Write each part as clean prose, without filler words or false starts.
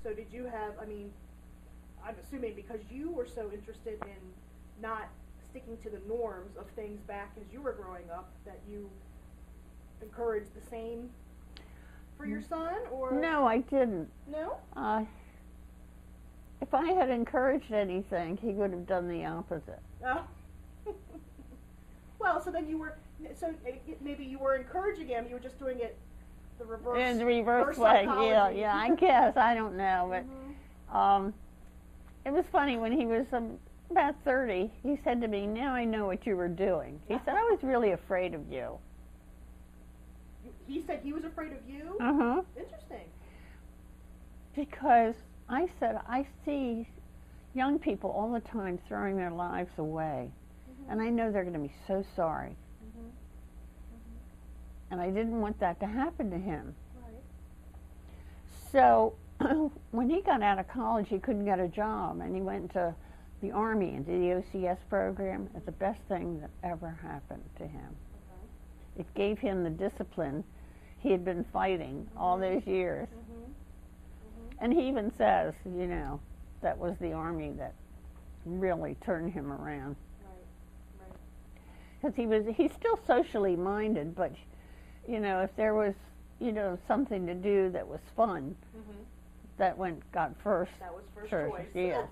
So did you have, I mean, I'm assuming because you were so interested in not sticking to the norms of things back as you were growing up, that you encouraged the same for your son, or? No, I didn't. No? If I had encouraged anything, he would have done the opposite. Oh. Well, so then you were, so maybe you were encouraging him, you were just doing it the reverse. In the reverse way, psychology. yeah, I guess, I don't know, but Mm-hmm. It was funny when he was about 30, he said to me, now I know what you were doing. He said, I was really afraid of you. He said he was afraid of you? Uh-huh. Interesting. Because I said, I see young people all the time throwing their lives away. Mm-hmm. And I know they're going to be so sorry. Mm-hmm. Mm-hmm. And I didn't want that to happen to him. Right. So when he got out of college, he couldn't get a job. And he went to the Army and did the OCS program. It's the best thing that ever happened to him. Okay. It gave him the discipline he had been fighting all those years. Mm-hmm. Mm-hmm. And he even says, you know, that was the Army that really turned him around. Right. Right. Because he's still socially minded, but, you know, if there was, you know, something to do that was fun, Mm-hmm. that got first. That was first Sure, choice. yeah.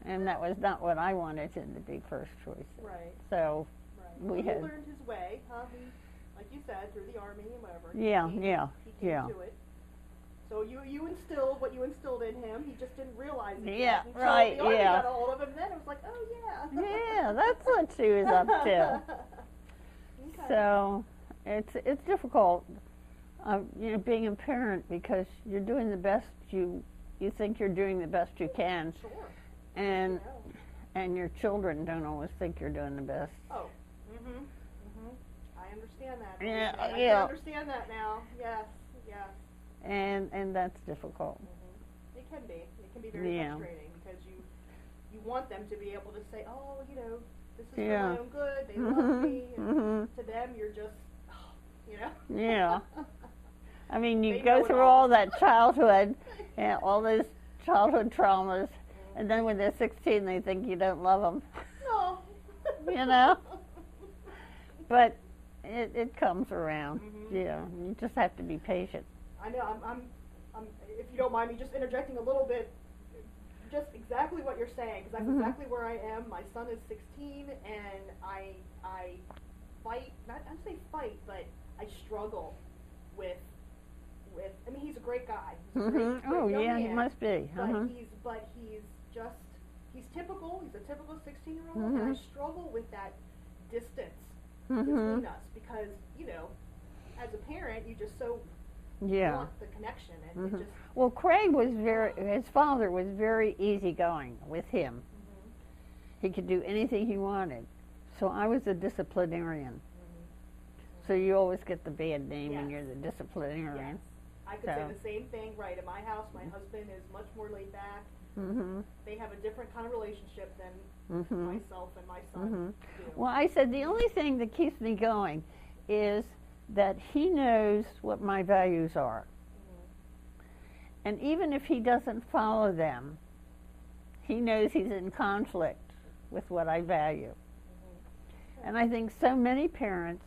And that was not what I wanted him to be first choice. Right. So Right. we Well, he had, learned his way, huh? He, like you said, through the Army and whatever. yeah, He came yeah. to it. So you instilled what you instilled in him. He just didn't realize it Yeah, yet until right, the Army yeah. got a hold of him. And then it was like, oh yeah. Yeah, that's what she was up to. Okay. So it's difficult, you know, being a parent, because you're doing the best you think you're doing the best you can, Sure. and Yeah. and your children don't always think you're doing the best. Oh. Mhm. Mhm. I understand that. Yeah, I yeah. can understand that now. Yes. Yes. And that's difficult. Mm-hmm. It can be. It can be very Yeah. frustrating because you want them to be able to say, oh, you know, this is Yeah. for my own good. They love me. And Mhm. to them, you're just, you know. Yeah. I mean, you They go know it through all. all that childhood, and all those childhood traumas, and then when they're 16, they think you don't love them. No. You know? But it comes around. Mhm. Yeah, you just have to be patient. I know. I'm. If you don't mind me just interjecting a little bit, just exactly what you're saying, because that's Mhm. exactly where I am. My son is 16, and I fight. Not I say fight, but I struggle with. I mean, he's a great guy. He's a great Oh young yeah, he man, must be. But Uh-huh. he's typical. He's a typical 16-year-old, Mhm. and I struggle with that distance Mhm. between us because, you know, as a parent, you just so Yeah. want the connection, and Mhm. it just. Well, Craig was his father was very easygoing with him. Mhm. He could do anything he wanted. So I was a disciplinarian. Mhm. So you always get the bad name when Yes. you're the disciplinarian. Yes. I could say So. the same thing, right. In my house, my husband is much more laid back. Mhm. They have a different kind of relationship than Mhm. myself and my son Mhm. do. Well, I said the only thing that keeps me going is that he knows what my values are. Mhm. And even if he doesn't follow them, he knows he's in conflict with what I value. Mhm. And I think so many parents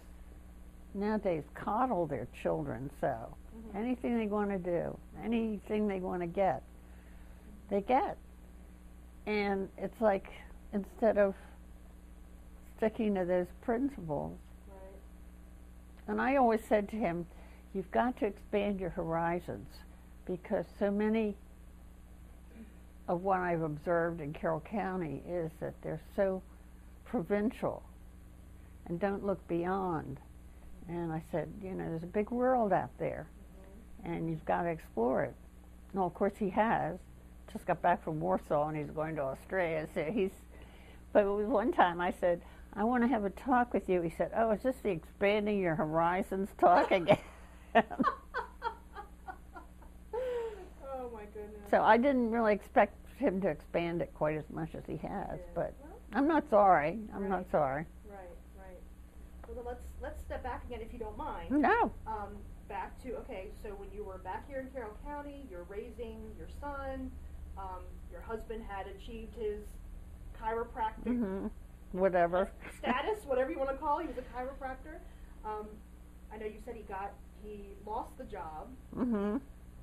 nowadays coddle their children so. Mhm. Anything they want to do, anything they want to get, they get. And it's like, instead of sticking to those principles, Right. and I always said to him, you've got to expand your horizons, because so many of what I've observed in Carroll County is that they're so provincial and don't look beyond. And I said, you know, there's a big world out there, and you've got to explore it. Well, of course he has. Just got back from Warsaw, and he's going to Australia. So but one time I said, I want to have a talk with you. He said, oh, is this the expanding your horizons talk again? Oh my goodness. So I didn't really expect him to expand it quite as much as he has, Yeah. but Well, I'm not sorry. I'm Right. not sorry. right. So then let's step back again, if you don't mind. No. Back to, okay, so when you were back here in Carroll County, you're raising your son. Your husband had achieved his chiropractic whatever status, whatever you want to call it. He was a chiropractor. I know you said he lost the job.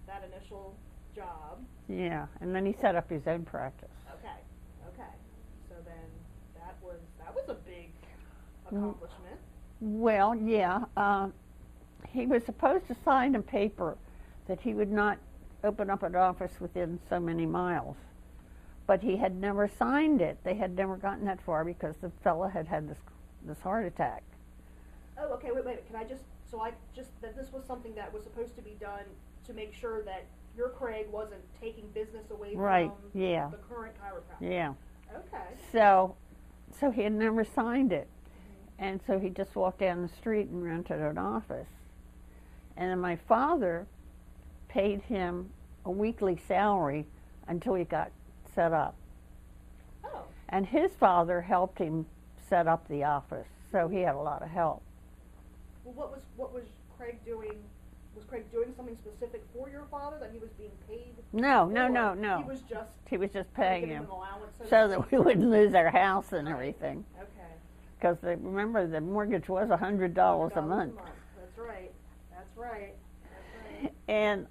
That initial job. Yeah, and then he set up his own practice. Okay. So then that was a big accomplishment. Well, yeah. He was supposed to sign a paper that he would not open up an office within so many miles. But he had never signed it. They had never gotten that far because the fella had this heart attack. Oh, okay, wait. Can I just, that this was something that was supposed to be done to make sure that your Craig wasn't taking business away from the current chiropractor. Yeah. Okay. So he had never signed it. And so he just walked down the street and rented an office. And then my father paid him a weekly salary until he got set up. Oh. And his father helped him set up the office, so he had a lot of help. Well, what was Craig doing? Was Craig doing something specific for your father that he was being paid? No. He was just paying giving him an allowance so that we wouldn't lose our house and everything. Okay. Because remember, the mortgage was $100 a month. That's right. And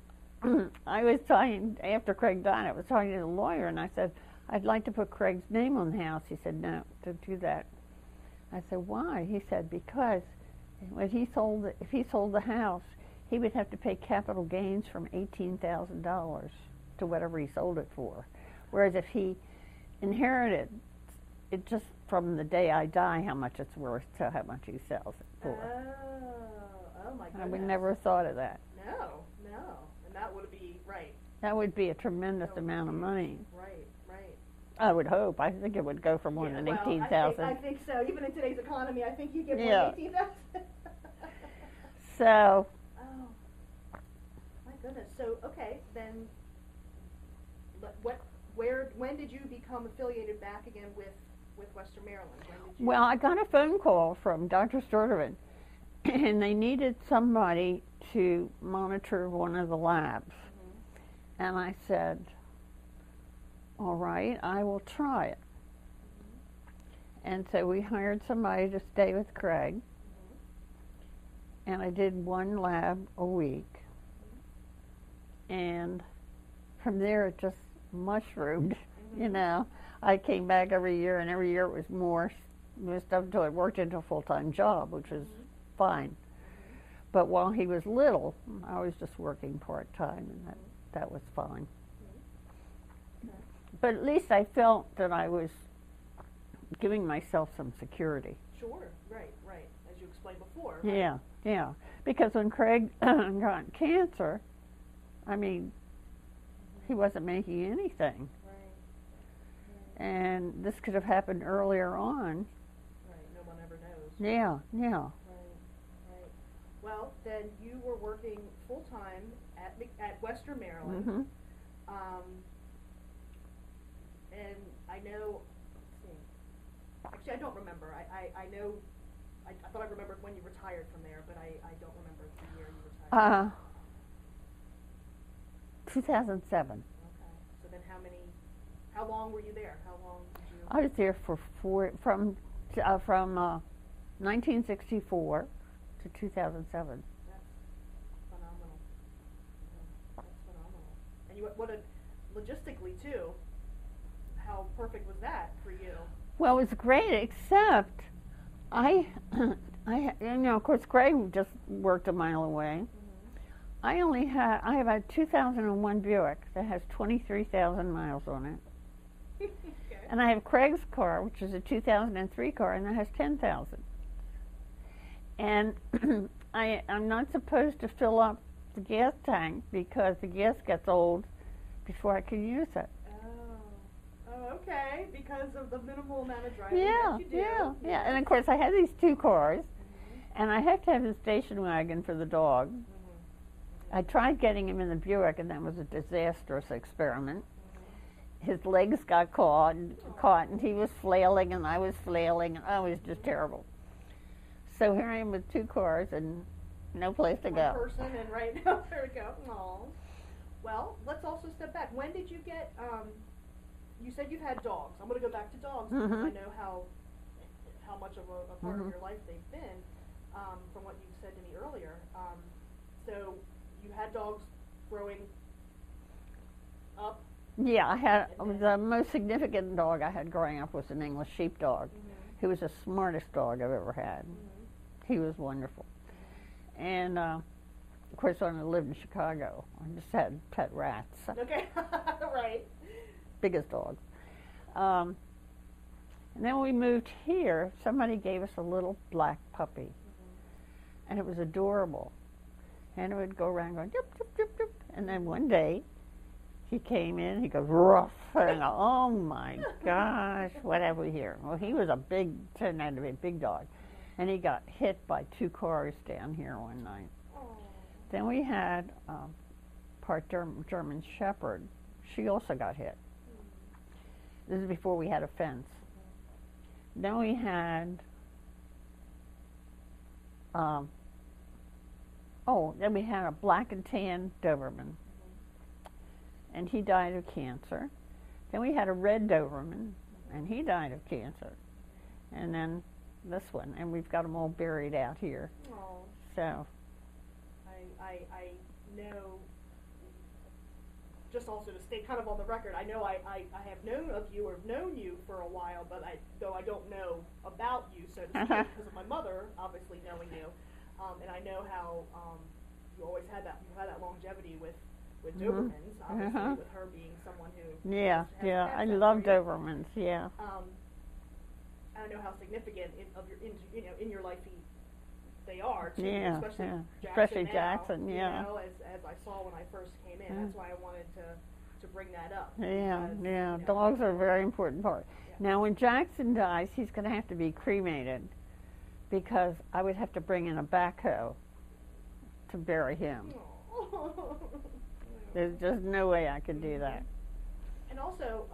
I was talking, after Craig died, I was talking to the lawyer, and I said, I'd like to put Craig's name on the house. He said, no, don't do that. I said, why? He said, because if he sold the house, he would have to pay capital gains from $18,000 to whatever he sold it for. Whereas if he inherited it just from the day I die, how much it's worth to how much he sells it for. Oh my goodness. I would never have thought of that. No. And that would be, right. That would be a tremendous amount of money. Right. I would hope. I think it would go for more than 18,000. I think so. Even in today's economy, I think you get more than 18,000. So. Oh, my goodness. So, okay, then, when did you become affiliated back again with Western Maryland? Well, I got a phone call from Dr. Sturtevant, and they needed somebody to monitor one of the labs. And I said, all right, I will try it. And so we hired somebody to stay with Craig, and I did one lab a week. And from there it just mushroomed, you know. I came back every year, and every year it was more stuff until it worked into a full-time job, which was fine. But while he was little, I was just working part-time, and that was fine. But at least I felt that I was giving myself some security. Sure, right, as you explained before. Right? Yeah. Because when Craig got cancer, I mean, he wasn't making anything. Right. And this could have happened earlier on. Right, no one ever knows. Yeah. Right. Well, then you were working full-time at Western Maryland. And I know, let's see, actually I don't remember. I know, I thought I remembered when you retired from there, but I don't remember the year you retired. 2007. Okay. So then how long were you there? How long did you? I was there for from 1964 to 2007. That's phenomenal. That's phenomenal. And logistically too, how perfect was that for you? Well, it was great, except I of course, Craig just worked a mile away. I have a 2001 Buick that has 23,000 miles on it. Okay. And I have Craig's car, which is a 2003 car, and that has 10,000. And I'm not supposed to fill up the gas tank because the gas gets old before I can use it. Oh, okay, because of the minimal amount of driving that you do. Yeah. And of course, I have these two cars, and I have to have a station wagon for the dog. I tried getting him in the Buick, and that was a disastrous experiment. His legs got caught, and he was flailing, and I was flailing, and it was just terrible. So here I am with 2 cars and no place to One go. person, and right now, there we go. Aw. Well, let's also step back. When did you get, you said you've had dogs. I'm going to go back to dogs because I know how much of a part of your life they've been, from what you said to me earlier. So you had dogs growing up? Yeah, I had, the most significant dog I had growing up was an English sheepdog. He was the smartest dog I've ever had. He was wonderful. And, of course, when I lived in Chicago, I just had pet rats. Okay, right. Biggest dogs. And then when we moved here, somebody gave us a little black puppy. And it was adorable. And it would go around going, dip, dip, dip, dip. And then one day, he came in, he goes, ruff. And I go, oh my gosh, what have we here? Well, he was turned out to be a big dog. And he got hit by 2 cars down here one night. Then we had part German Shepherd. She also got hit. This is before we had a fence. Then we had, then we had a black and tan Doberman. And he died of cancer. Then we had a red Doberman, and he died of cancer. And then this one, and we've got them all buried out here. Oh. So. I know, just also to stay kind of on the record, I know I have known of you or known you for a while, but though I don't know about you, so to speak, because of my mother obviously knowing you, and I know how you always had that longevity with Dobermans, obviously with her being someone who has I love Dobermans, yeah. I know how significant in your life they are too, especially Jackson, now, you know, as I saw when I first came in. That's why I wanted to bring that up. Because, dogs are a very important part. Now, when Jackson dies, he's going to have to be cremated because I would have to bring in a backhoe to bury him. There's just no way I could do that. And also,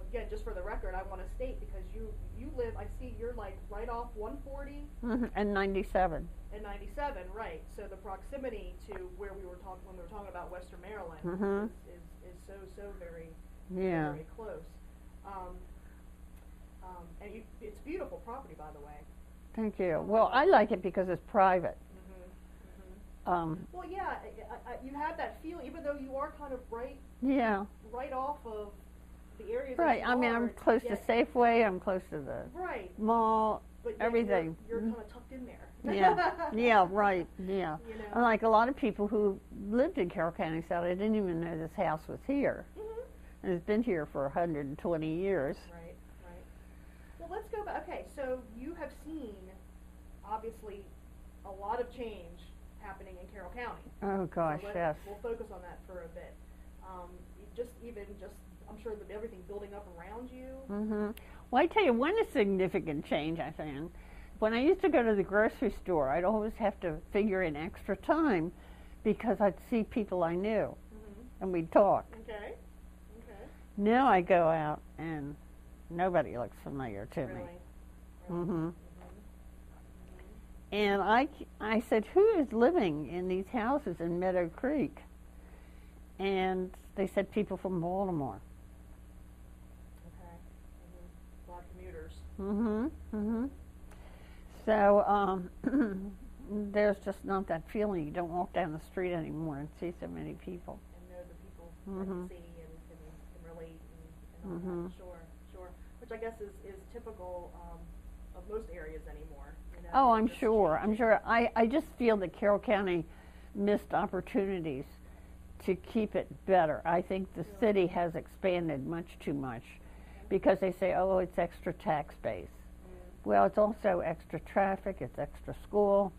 again, just for the record, I want to state, because you live, I see you're like right off 140 and 97. And 97, right? So the proximity to where we were talking when we were talking about Western Maryland is so very very close. And it's beautiful property, by the way. Thank you. Well, I like it because it's private. Well, yeah, you have that feel, even though you are kind of right off of the areas. Right. I mean, I'm close to Safeway. I'm close to the mall. But everything. You're kind of tucked in there. Right. Yeah. You know? Unlike a lot of people who lived in Carroll County South, I didn't even know this house was here. And it's been here for 120 years. Right. Well, let's go back. Okay, so you have seen, obviously, a lot of change happening in Carroll County. Oh gosh, so yes. We'll focus on that for a bit. I'm sure that everything building up around you. Well, I tell you, one significant change I found, when I used to go to the grocery store, I'd always have to figure in extra time because I'd see people I knew and we'd talk. Okay. Now I go out and nobody looks familiar to me. Really? And I said, who is living in these houses in Meadow Creek? And they said people from Baltimore. Okay. A lot of commuters. So there's just not that feeling. You don't walk down the street anymore and see so many people. And know the people that you see and can relate and all that. Sure. Which I guess is typical of most areas anymore. You know, oh, I'm sure. I just feel that Carroll County missed opportunities to keep it better. I think the city has expanded much too much because they say, oh, it's extra tax base. Well, it's also extra traffic, it's extra school,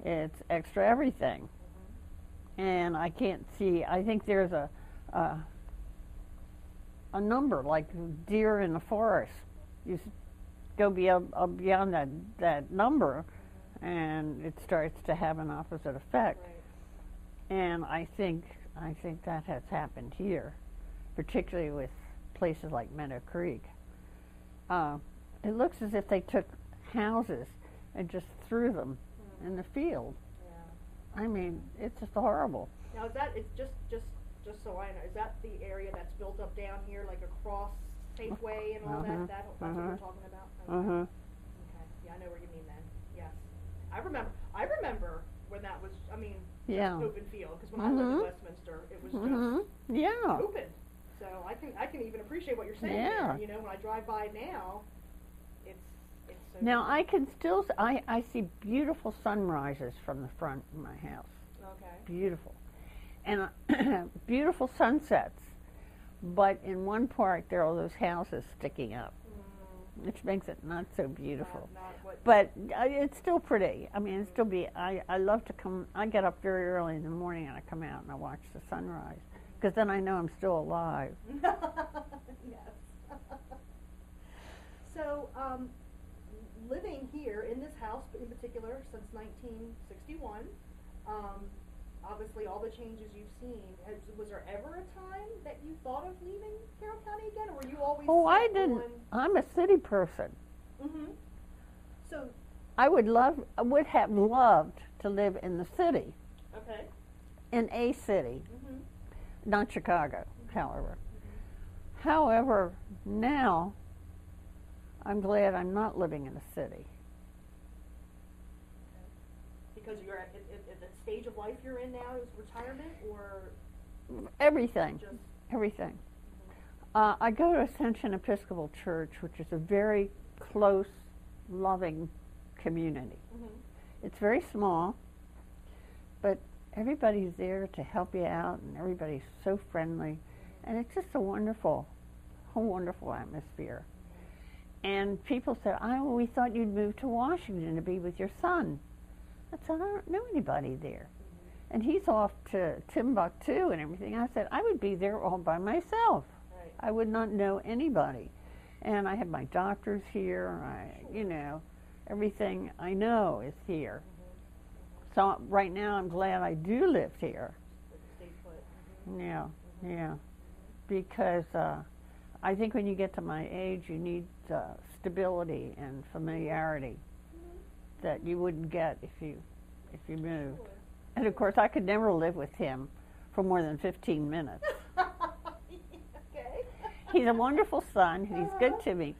it's extra everything. And I can't see, I think there's a number, like deer in the forest. You go beyond that number, and it starts to have an opposite effect. And I think that has happened here, particularly with places like Meadow Creek. It looks as if they took houses and just threw them in the field. Yeah. I mean, it's just horrible. Now, is that, it's just so I know, is that the area that's built up down here, like across Safeway and all that? That's what you're talking about? Okay. Okay. Yeah, I know where you mean then. Yes. I remember when that was, I mean, Yeah. just open field, because when I lived in Westminster, it was just Yeah. open. So I can even appreciate what you're saying Yeah. there. You know, when I drive by now, it's so Now nice. I can still, I see beautiful sunrises from the front of my house. Okay. Beautiful. And beautiful sunsets. But in one part, there are all those houses sticking up, which makes it not so beautiful. Not what, But it's still pretty. I mean, it's still I love to come, I get up very early in the morning and I come out and I watch the sunrise. Because then I know I'm still alive. Yes. So, living here in this house in particular since 1961, obviously all the changes you've seen, was there ever a time that you thought of leaving Carroll County again, or were you always I set didn't. on- I'm a city person. So, I would have loved to live in the city, okay. in a city, not Chicago, however. However, now I'm glad I'm not living in a city. Because you're at the stage of life you're in now is retirement, or Everything, just everything. I go to Ascension Episcopal Church, which is a very close, loving community. It's very small, but everybody's there to help you out, and everybody's so friendly, and it's just a wonderful atmosphere. And people said, "Oh, we thought you'd move to Washington to be with your son." I said, "I don't know anybody there." And he's off to Timbuktu and everything. I said, "I would be there all by myself. right. I would not know anybody." And I have my doctors here. Everything I know is here. So right now I'm glad I do live here. Stay put. Yeah, yeah. Because I think when you get to my age, you need stability and familiarity that you wouldn't get if you moved. Sure. And of course, I could never live with him for more than 15 minutes. Okay. He's a wonderful son. He's good to me,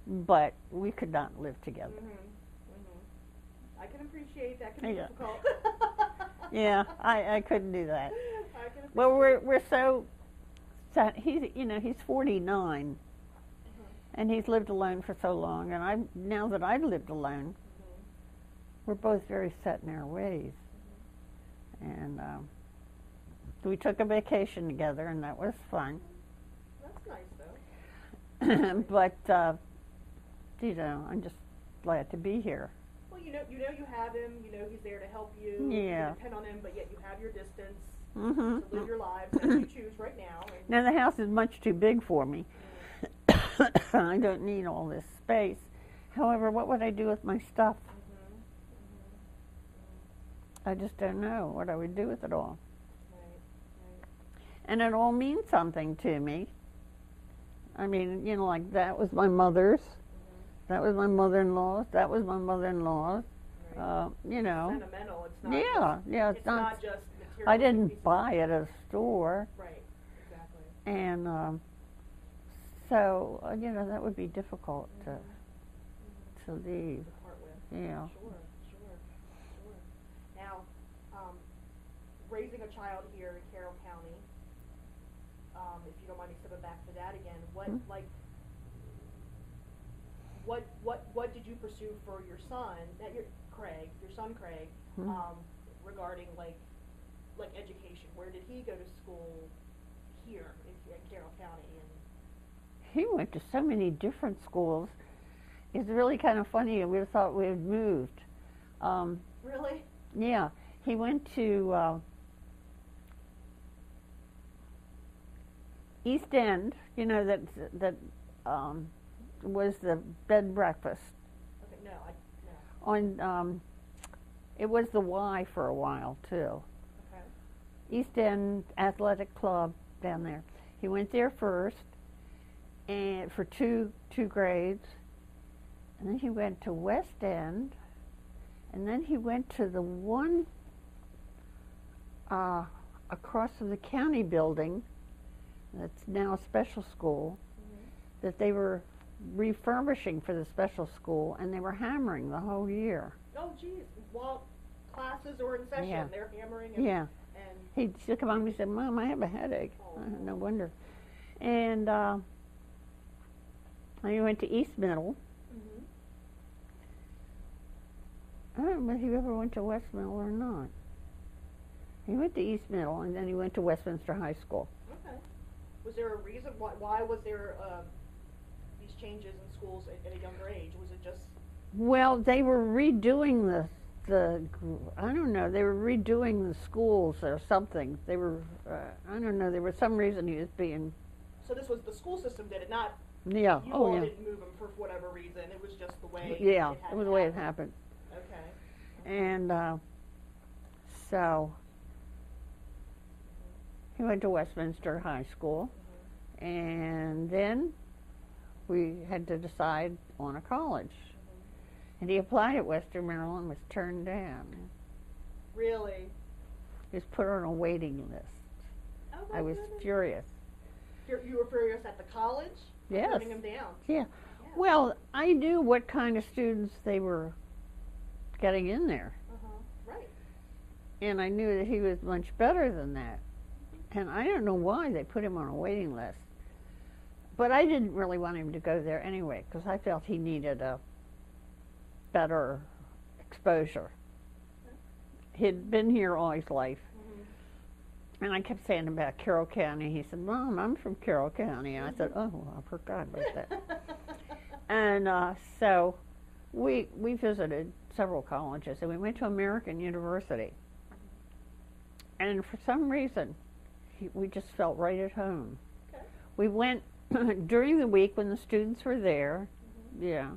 but we could not live together. I can appreciate that can be Yeah. difficult. Yeah, I couldn't do that. I can Well, we're so he's 49, and he's lived alone for so long, and now that I've lived alone, we're both very set in our ways. And we took a vacation together, and that was fun. That's nice, though. But I'm just glad to be here. Well, you know you have him. You know he's there to help you. Yeah. You depend on him, but yet you have your distance Mm-hmm. to live your lives as you choose right now. And Now the house is much too big for me. I don't need all this space. However, what would I do with my stuff? I just don't know what I would do with it all. Right. And it all means something to me. I mean, like that was my mother's. That was my mother-in-law's. That was my mother-in-law's. Right. Sentimental. It's not. Yeah. It's not just material. I didn't buy it at a store. Right. Exactly. And so, that would be difficult to leave. To part with. Yeah. Sure. Now, raising a child here in Carroll County, if you don't mind me stepping back to that again, what did you pursue for your son, your son Craig, regarding like education? Where did he go to school here in Carroll County? And He went to so many different schools. It's really kind of funny. We thought we had moved. really? Yeah, he went to East End. That was the bed and breakfast. Okay, no. On it was the Y for a while too. Okay. East End Athletic Club down there. He went there first, and for two grades, and then he went to West End, And then he went to the one across from the county building that's now a special school that they were refurbishing for the special school, and they were hammering the whole year. Oh, geez. While classes are in session, Yeah. they're hammering and, Yeah. and He'd come on and he said, Mom, I have a headache. Oh. No wonder. And he went to East Middle. Mhm. I don't know if he ever went to West Middle or not. He went to East Middle, and then he went to Westminster High School. Okay. Was there a reason why was there these changes in schools at a younger age? Was it just Well, they were redoing the I don't know, they were redoing the schools or something. They were, I don't know, there was some reason he was being, so this was the school system did it, not yeah, you oh all yeah. didn't move them for whatever reason. It was just the way Yeah, it had it was to the way it happen. happened. Okay. And so he went to Westminster High School, and then we had to decide on a college. And he applied at Western Maryland, was turned down. Really? He was put on a waiting list. Oh, my I was goodness. furious. You were furious at the college? For Yes. turning him down. Yeah. Yeah. Well, I knew what kind of students they were getting in there. Right. And I knew that he was much better than that. And I don't know why they put him on a waiting list. But I didn't really want him to go there anyway, because I felt he needed a better exposure. He'd been here all his life. And I kept saying about Carroll County. He said, Mom, I'm from Carroll County. And I said, oh, well, I forgot about that. And so we visited several colleges, and we went to American University. And for some reason, we just felt right at home. Okay. We went during the week when the students were there, yeah,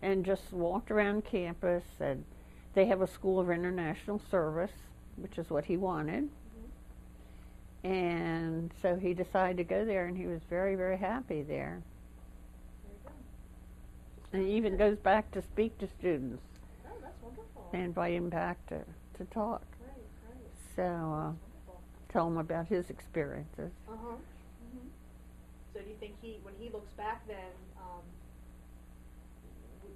and just walked around campus. And they have a School of International Service, which is what he wanted. And so he decided to go there, and he was very, very happy there. There you go. And he even goes back to speak to students. Oh, that's wonderful. They invite him back to talk. Right, right. So Wonderful. tell him about his experiences. Uh-huh. So do you think when he looks back then,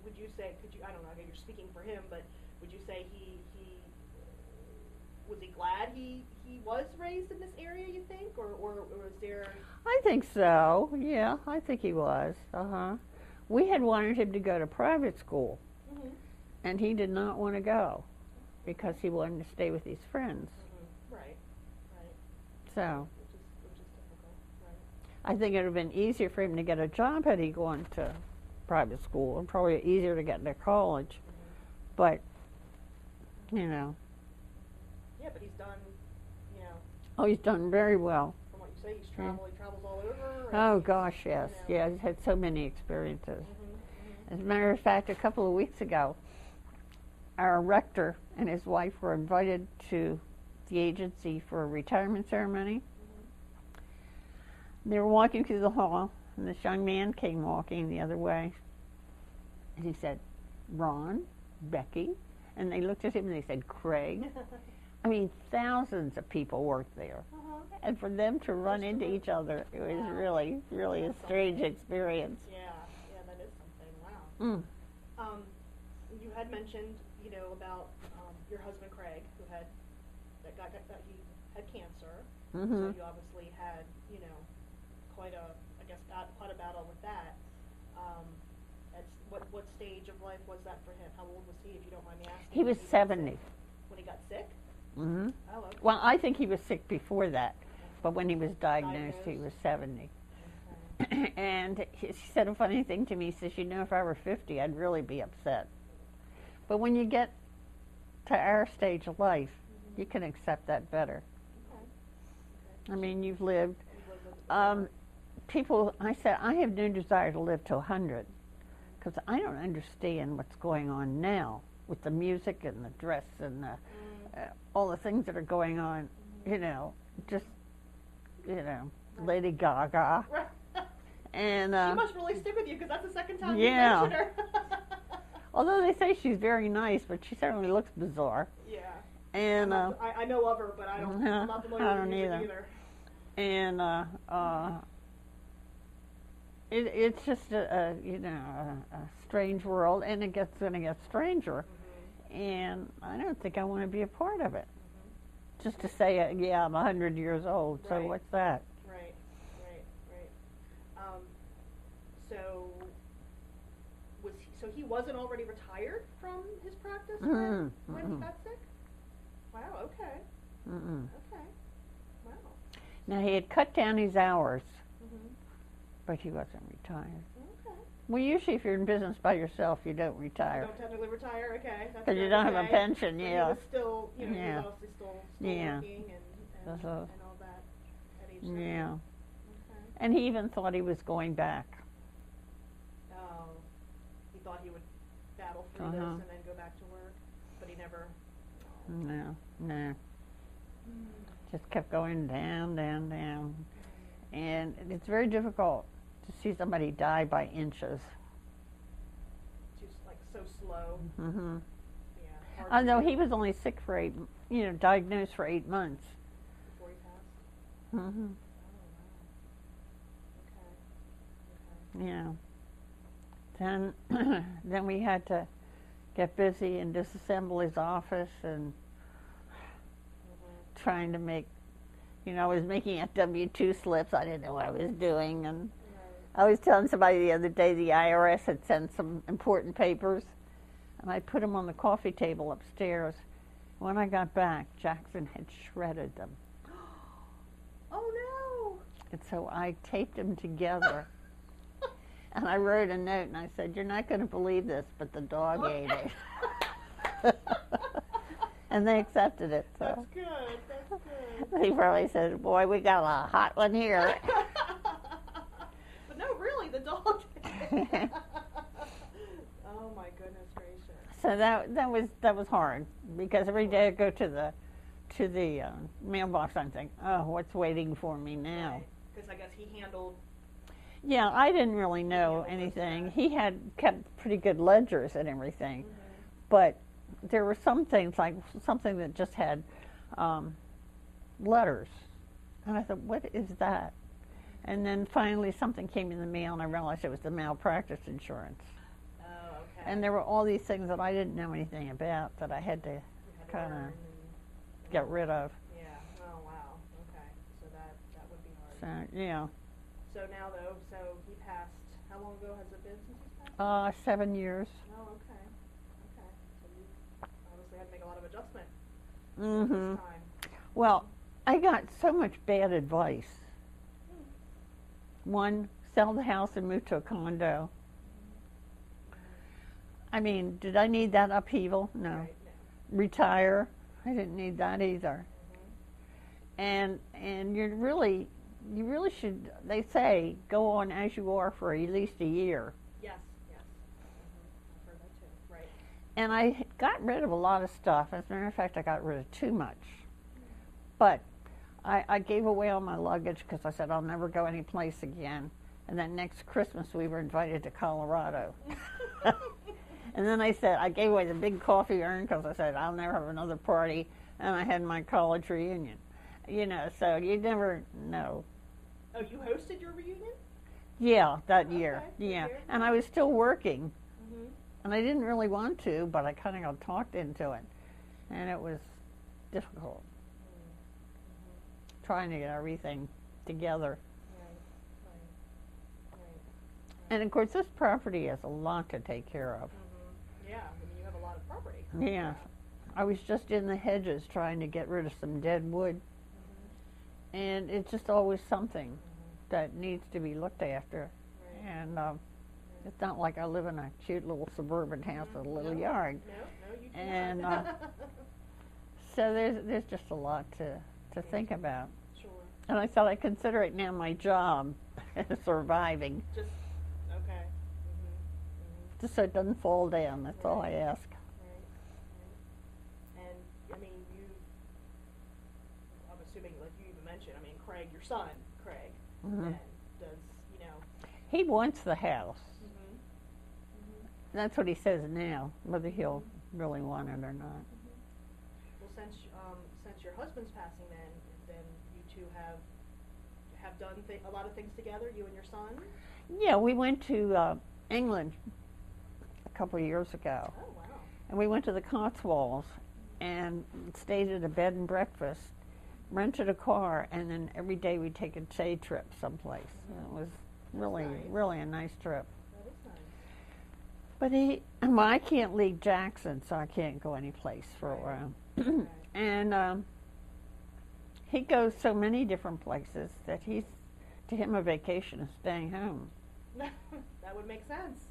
would you say, I don't know, you're speaking for him, but would you say was he glad he was raised in this area, you think? Or was there... I think so, yeah, I think he was, We had wanted him to go to private school, and he did not want to go, because he wanted to stay with his friends. Right, right. So, Which is typical, right. I think it would have been easier for him to get a job had he gone to private school, and probably easier to get into college. But, you know. Yeah, but he's done, Oh, he's done very well. from what you say, he travels all over. Oh, gosh, yes. Yeah, he's had so many experiences. As a matter of fact, a couple of weeks ago, our rector and his wife were invited to the agency for a retirement ceremony. They were walking through the hall, and this young man came walking the other way. And he said, Ron, Becky, and they looked at him and they said, Craig. I mean, thousands of people worked there. And for them to run into each other, it was really, really a strange experience. Yeah, that is something. Wow. You had mentioned, about your husband Craig, who had he had cancer. So you obviously had, quite a battle with that. What stage of life was that for him? How old was he, if you don't mind me asking? He was 70. When he got sick? Mm-hmm. Oh, okay. Well, I think he was sick before that, but when he was diagnosed, he was 70. Okay. And he said a funny thing to me. He says, if I were 50, I'd really be upset. But when you get to our stage of life, you can accept that better. Okay. I mean, you've lived. I said, I have no desire to live to 100, because I don't understand what's going on now with the music and the dress and all the things that are going on, Lady Gaga. And she must really stick with you, because that's the second time yeah. you mentioned her. Although they say she's very nice, but she certainly looks bizarre. Yeah. And I know of her, but I'm not familiar with her music either. And it's just a strange world, and it gets going to get stranger. And I don't think I want to be a part of it. Just to say, yeah, I'm 100 years old. So Right. what's that? Right. So he wasn't already retired from his practice when he got sick? Wow. Okay. Okay. Wow. Now he had cut down his hours, but he wasn't retired. Okay. Well, usually if you're in business by yourself, you don't retire. You don't technically retire. Okay. Because you don't have a pension. But Yeah. he was still, he was obviously still Yeah. working and all that at age 70. Yeah. Okay. And he even thought he was going back. Oh, he thought he would battle through this and then go back to work, but he never. No. Just kept going down. And it's very difficult to see somebody die by inches. Just like so slow. Yeah. I know he was only sick for diagnosed for 8 months. Before he passed. Mm-hmm. Oh wow. Okay. Yeah. Then we had to get busy and disassemble his office and trying to make, I was making out W-2 slips. I didn't know what I was doing. And I was telling somebody the other day the IRS had sent some important papers, and I put them on the coffee table upstairs. When I got back, Jackson had shredded them. Oh no! And so I taped them together. And I wrote a note and I said, "You're not going to believe this, but the dog ate it." And they accepted it. So. That's good. That's good. He probably said, "Boy, we got a hot one here." But no, really, the dog. Oh my goodness gracious. So that was hard because every day I go to the mailbox, I'm thinking, "Oh, what's waiting for me now?" Because I guess he handled. Yeah, I didn't really know anything. He had kept pretty good ledgers and everything, but there were some things, like something that just had letters, and I thought, "What is that?" And then finally something came in the mail, and I realized it was the malpractice insurance. Oh, okay. And there were all these things that I didn't know anything about that I had to kind of get rid of. Yeah. Oh wow. Okay. So that would be hard. So yeah. So now though, so he passed. How long ago has it been since he's passed? 7 years. Oh, okay. Okay. So you obviously had to make a lot of adjustment Mm-hmm. this time. Well, I got so much bad advice. One, sell the house and move to a condo. I mean, did I need that upheaval? No. Right, no. Retire? I didn't need that either. And you really should, they say, go on as you are for at least a year. Yes. I've heard that too. Right. And I got rid of a lot of stuff. As a matter of fact, I got rid of too much. But I gave away all my luggage because I said I'll never go any place again. And then next Christmas we were invited to Colorado. And then I said, I gave away the big coffee urn because I said I'll never have another party. And I had my college reunion. So you never know. Oh, you hosted your reunion? Yeah, that year. Okay, Yeah. year. And I was still working. Mm-hmm. And I didn't really want to, but I kind of got talked into it. And it was difficult. Trying to get everything together. Right. And of course, this property has a lot to take care of. Yeah, I mean, you have a lot of property. Yeah. I was just in the hedges trying to get rid of some dead wood. And it's just always something that needs to be looked after. Right. And it's not like I live in a cute little suburban house with a little yard. No, you do And not. so there's just a lot to think about. Sure. And I thought I consider it now my job, surviving, Just, okay. just so it doesn't fall down. That's all I ask. Right. And, I mean, I'm assuming, like you even mentioned, I mean, Craig, your son, Craig, and does, He wants the house. That's what he says now, whether he'll really want it or not. Well, since your husband's passing, then you two have done a lot of things together, you and your son. Yeah, we went to England a couple of years ago. Oh wow! And we went to the Cotswolds and stayed at a bed and breakfast, rented a car, and then every day we'd take a day trip someplace. It was really, nice. really a nice trip. That is nice. But well, I can't leave Jackson, so I can't go any place for a while. Right. And he goes so many different places that to him, a vacation is staying home. That would make sense.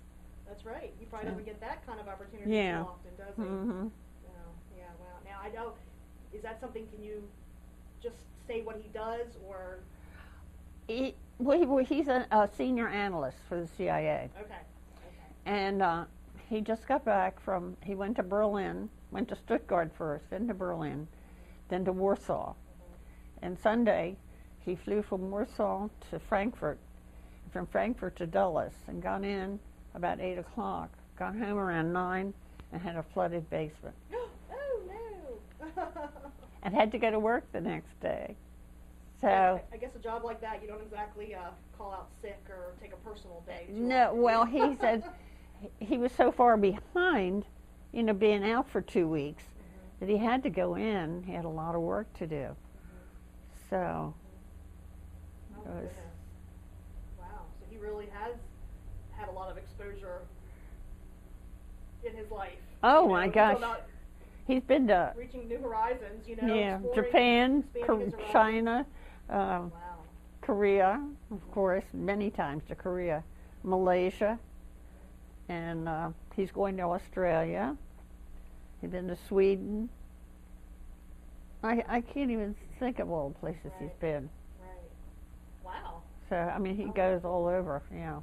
That's right. You probably don't get that kind of opportunity Yeah. too often, does he? Mm-hmm. Yeah. Wow. Now I know. Is that something? Can you just say what he does, or? He's a senior analyst for the CIA. Okay. And he just got back he went to Berlin, went to Stuttgart first, then to Berlin, then to Warsaw. And Sunday, he flew from Warsaw to Frankfurt, from Frankfurt to Dulles, and got in about 8 o'clock, got home around 9, and had a flooded basement. Oh no! And had to go to work the next day. So I guess a job like that, you don't exactly call out sick or take a personal day. no, well, he said he was so far behind, being out for 2 weeks, that he had to go in. He had a lot of work to do. So Oh, it was, goodness. Wow. So he really has had a lot of exposure in his life. oh my gosh, About he's been to reaching new horizons, yeah, exploring, Japan, expanding his horizons. China, Wow. Korea, of course, many times to Korea, Malaysia, and he's going to Australia. He's been to Sweden. I can't even think of all the places he's Right. been. Right. Wow. So I mean, he goes all over. Yeah.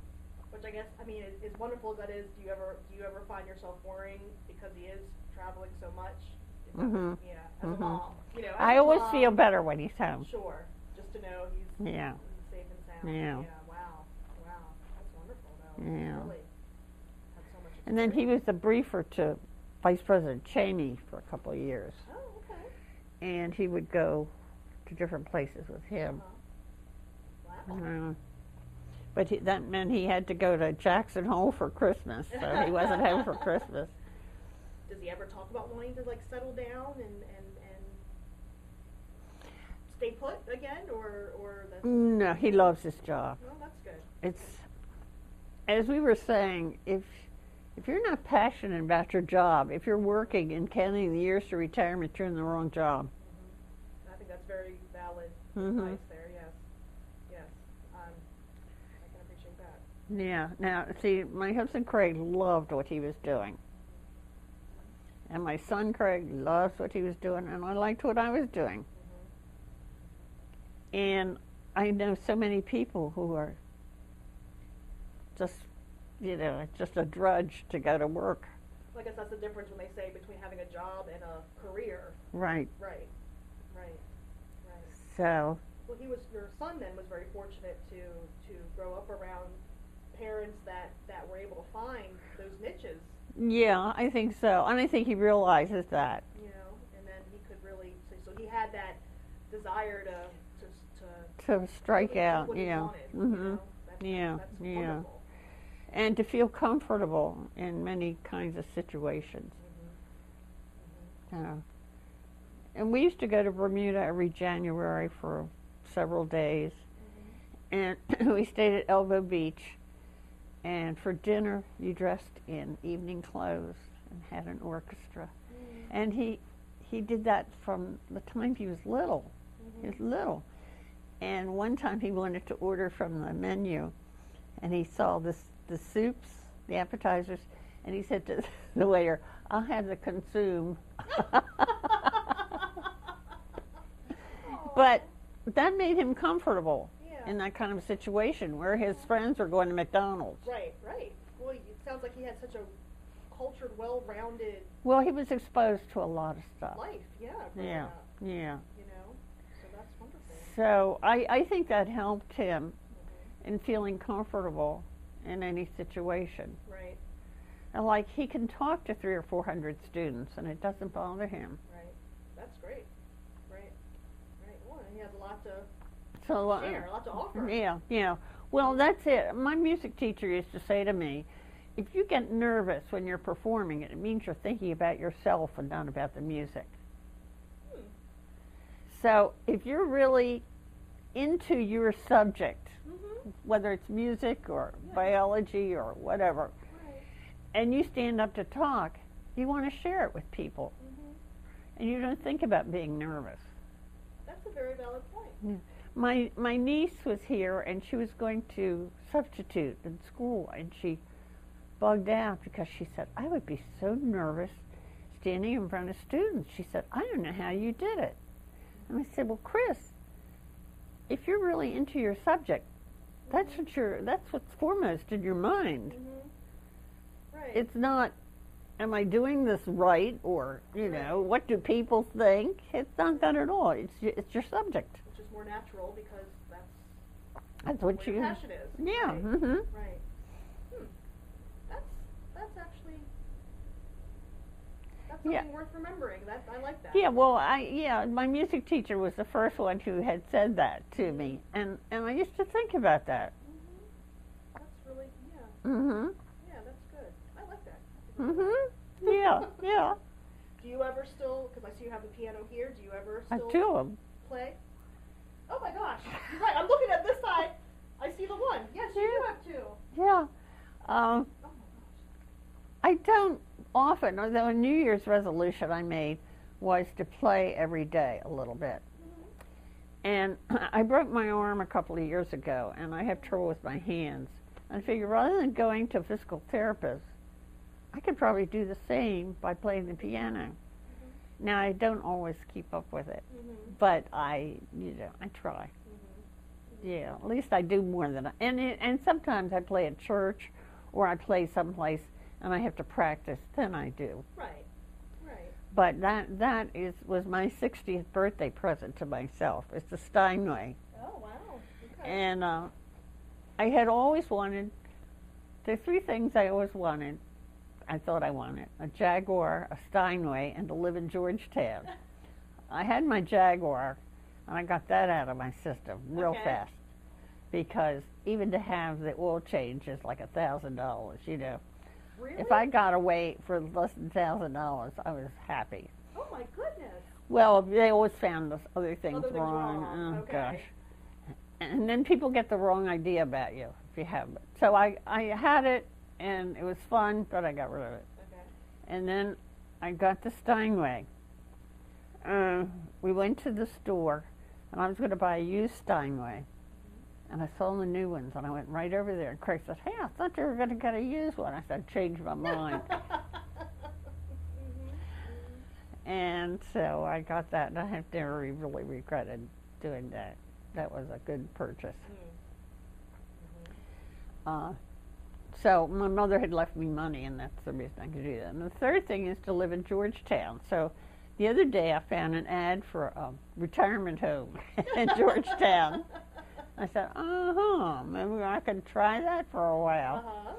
Which I guess, as wonderful as that is, do you ever find yourself worrying because he is traveling so much? Is that- Mhm. Yeah, as a mom, as I a always mom, feel better when he's home. Sure, just to know he's Yeah. safe and sound. Yeah. Wow. That's wonderful, though. Yeah. Really. Had so much And then he experience. was the briefer to Vice President Cheney for a couple of years, Oh, okay. and he would go to different places with him. Wow. But that meant he had to go to Jackson Hole for Christmas, so he wasn't home for Christmas. Does he ever talk about wanting to settle down and stay put again, or that's? No, he loves his job. Well, that's good. It's, as we were saying, if you're not passionate about your job, if you're working and counting the years to retirement, you're in the wrong job. I think that's very valid Mhm. advice there. Yes. I can appreciate that. Yeah. Now, see, my husband Craig loved what he was doing. And my son Craig loves what he was doing, and I liked what I was doing. And I know so many people who are just, just a drudge to go to work. I guess that's the difference when they say between having a job and a career. Right. Right. So, Well, your son then was very fortunate to grow up around parents that were able to find those niches, yeah, I think so. And I think he realizes that. and then he could really, so he had that desire to To strike do out, what he yeah. wanted, Mhm. That's, Yeah, that's yeah. wonderful. And to feel comfortable in many kinds of situations. And we used to go to Bermuda every January for several days. And we stayed at Elbow Beach. And for dinner, you dressed in evening clothes and had an orchestra. And he did that from the time he was little. He was little. And one time he wanted to order from the menu, and he saw the soups, the appetizers, and he said to the waiter, "I'll have the consume." But that made him comfortable in that kind of situation where his friends were going to McDonald's. Right. Well, it sounds like he had such a cultured, well-rounded Well, he was exposed to a lot of stuff. life. Yeah. So that's wonderful. So I think that helped him in feeling comfortable in any situation. Right. And like he can talk to 300 or 400 students, and it doesn't bother him. Right. That's great. Right. Right. Well, and he has a lot to So share, a lot to offer. yeah, yeah. Well, that's it. My music teacher used to say to me, if you get nervous when you're performing it means you're thinking about yourself and not about the music. So if you're really into your subject, whether it's music or biology or whatever, and you stand up to talk, you want to share it with people. And you don't think about being nervous. That's a very valid point. Yeah. My niece was here, and she was going to substitute in school, and she bugged out because she said, I would be so nervous standing in front of students. She said, I don't know how you did it. And I said, well, Chris, if you're really into your subject, that's what's foremost in your mind. Right. It's not, am I doing this right, or what do people think? It's not that at all. It's your subject. Which is more natural because that's what your passion is. Yeah. Right. Mm-hmm. Right. That's actually something worth remembering. I like that. Yeah. Well, my music teacher was the first one who had said that to me, and I used to think about that. That's really Mm-hmm. Yeah, that's good. I like that. Mm-hmm. Yeah. Yeah. Do you ever still? Because I see you have the piano here. Do you ever I still do. play? Oh my gosh! You're right. I'm looking at this side. I see the one. Yes, you do have two. Yeah. Oh my gosh. I don't often, although a New Year's resolution I made was to play every day a little bit. And I broke my arm a couple of years ago, and I have trouble with my hands. And I figured rather than going to a physical therapist, I could probably do the same by playing the piano. Now, I don't always keep up with it, but I try. Yeah, at least I do more than and sometimes I play at church, or I play someplace and I have to practice. Then I do. Right. Right. But that was my 60th birthday present to myself. It's a Steinway. Oh wow. Okay. And I had always wanted. There are three things I always wanted. I thought I wanted a Jaguar, a Steinway, and to live in Georgetown. I had my Jaguar, and I got that out of my system real fast, because even to have the oil change is like $1,000. Really? If I got away for less than $1,000, I was happy. Oh my goodness. Well, they always found other things Other things wrong. wrong. Oh Okay. gosh. And then people get the wrong idea about you if you have it. So I had it, and it was fun, but I got rid of it. Okay. And then I got the Steinway. We went to the store, and I was going to buy a used Steinway. And I saw the new ones, and I went right over there. And Craig said, hey, I thought you were going to get a used one. I said, changed my mind. And so I got that, and I have never really regretted doing that. That was a good purchase. So my mother had left me money, and that's the reason I could do that. And the third thing is to live in Georgetown. So the other day I found an ad for a retirement home in Georgetown. I said, maybe I could try that for a while.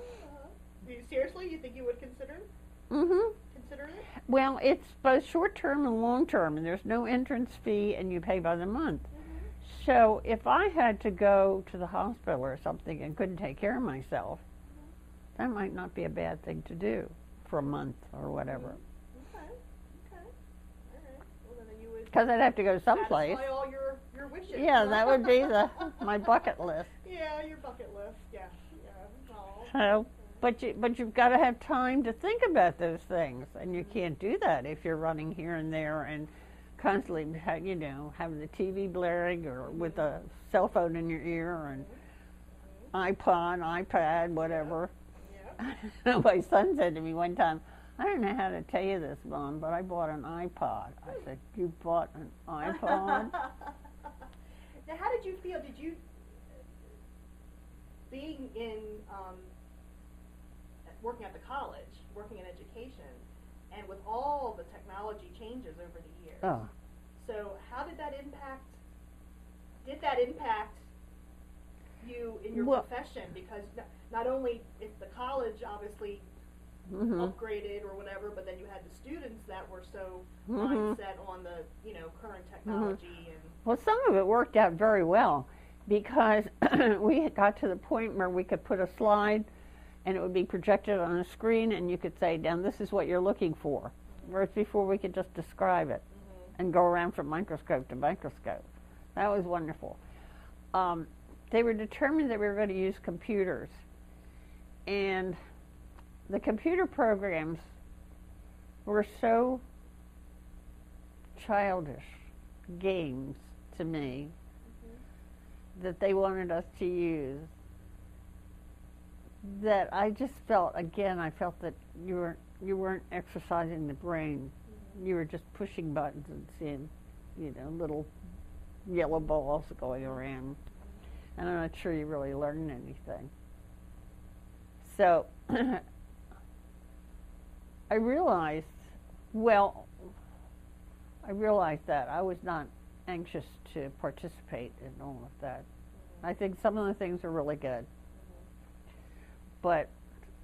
Seriously, you think you would consider it? Consider it? Well, it's both short-term and long-term, and there's no entrance fee, and you pay by the month. So if I had to go to the hospital or something and couldn't take care of myself, that might not be a bad thing to do for a month or whatever. Okay. All right. Well, then you would Because I'd have to go someplace. satisfy all your wishes. Yeah, that would be my bucket list. Yeah, your bucket list. Yeah. Oh. So, but you've got to have time to think about those things, and you can't do that if you're running here and there and constantly, having the TV blaring or with a cell phone in your ear and iPod, iPad, whatever. Yeah. My son said to me one time, I don't know how to tell you this, Mom, but I bought an iPod. I said, you bought an iPod? Now, how did you feel? Did you, being in, working at the college, working in education, and with all the technology changes over the years, so how did that impact you in your profession? Because not only if the college obviously upgraded or whatever, but then you had the students that were so mindset on the, current technology and... Well, some of it worked out very well because we had got to the point where we could put a slide and it would be projected on a screen and you could say, now this is what you're looking for. Whereas before we could just describe it and go around from microscope to microscope. That was wonderful. They were determined that we were going to use computers. And the computer programs were so childish games to me that they wanted us to use, that I just felt, again, I felt that you weren't exercising the brain. You were just pushing buttons and seeing, little yellow balls going around. And I'm not sure you really learned anything. So I realized that I was not anxious to participate in all of that. I think some of the things are really good. But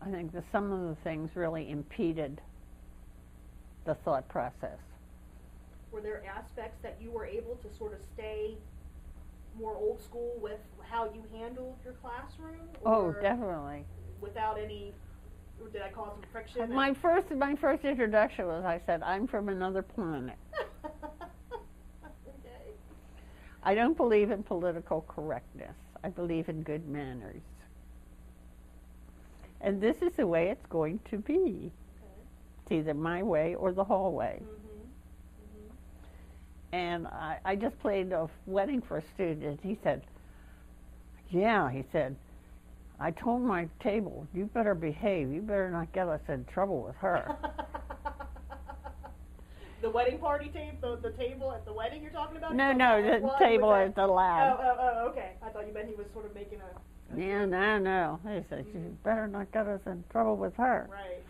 I think that some of the things really impeded the thought process. Were there aspects that you were able to sort of stay more old school with how you handled your classroom? Oh, definitely. Without any, or did I cause some friction? My first introduction was, I said, I'm from another planet. Okay. I don't believe in political correctness. I believe in good manners. And this is the way it's going to be. Okay. It's either my way or the hallway. And I just played a wedding for a student. He said, he said, I told my table, you better behave. You better not get us in trouble with her. The wedding party table, the table at the wedding you're talking about? No, the table at the lab. Oh, okay. I thought you meant he was sort of making a... Yeah, no. He said, you better not get us in trouble with her. Right.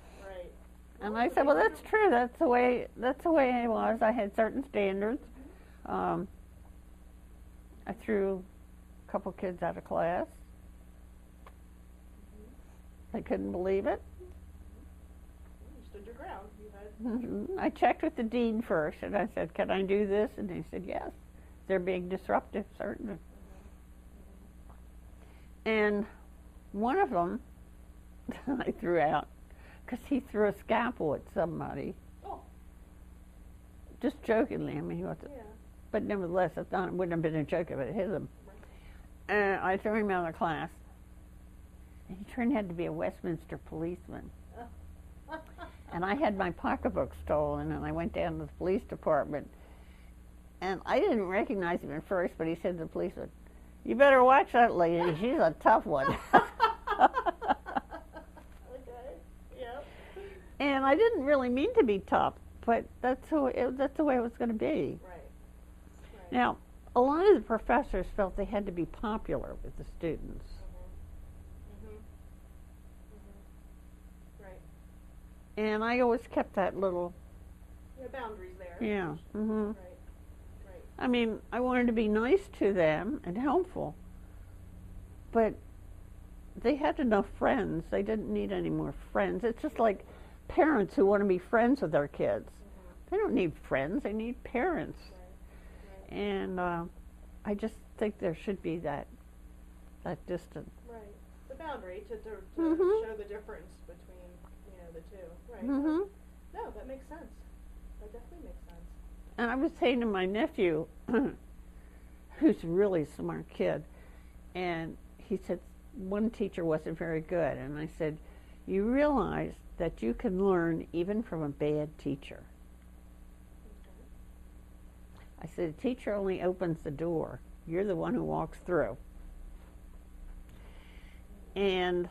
And I said, well, that's true. That's the way it was. I had certain standards. I threw a couple kids out of class. They couldn't believe it. You stood your ground. I checked with the dean first, and I said, can I do this? And he said, yes. They're being disruptive, certainly. And one of them I threw out because he threw a scalpel at somebody. Oh. Just jokingly. I mean, he wasn't. Yeah. But nevertheless, it wouldn't have been a joke if it hit him. Right. And I threw him out of class. And he turned out to be a Westminster policeman. And I had my pocketbook stolen, and I went down to the police department. And I didn't recognize him at first, but he said to the policeman, you better watch that lady. She's a tough one. Okay. Yep. And I didn't really mean to be tough, but that's the way it was going to be. Right. Now, a lot of the professors felt they had to be popular with the students. Right. And I always kept that little... boundaries there. Yeah. Right. I mean, I wanted to be nice to them and helpful, but they had enough friends. They didn't need any more friends. It's just like parents who want to be friends with their kids. They don't need friends. They need parents. Right. And I just think there should be that distance. Right. The boundary to show the difference between the two. Right. No, that makes sense. That definitely makes sense. And I was saying to my nephew, who's a really smart kid, and he said one teacher wasn't very good. And I said, you realize that you can learn even from a bad teacher. I said, a teacher only opens the door. You're the one who walks through. And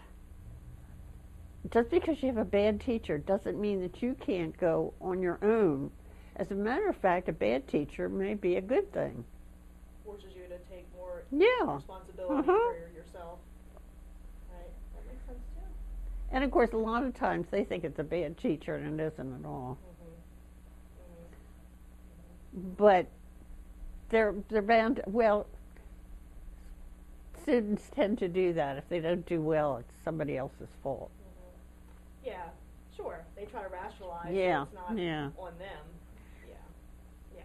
just because you have a bad teacher doesn't mean that you can't go on your own. As a matter of fact, a bad teacher may be a good thing. Forces you to take more Yeah. responsibility for yourself. Right. That makes sense too. And of course, a lot of times they think it's a bad teacher and it isn't at all. But they're bound. Students tend to do that. If they don't do well, it's somebody else's fault. Yeah, Sure, they try to rationalize. Yeah, So it's not yeah. on them.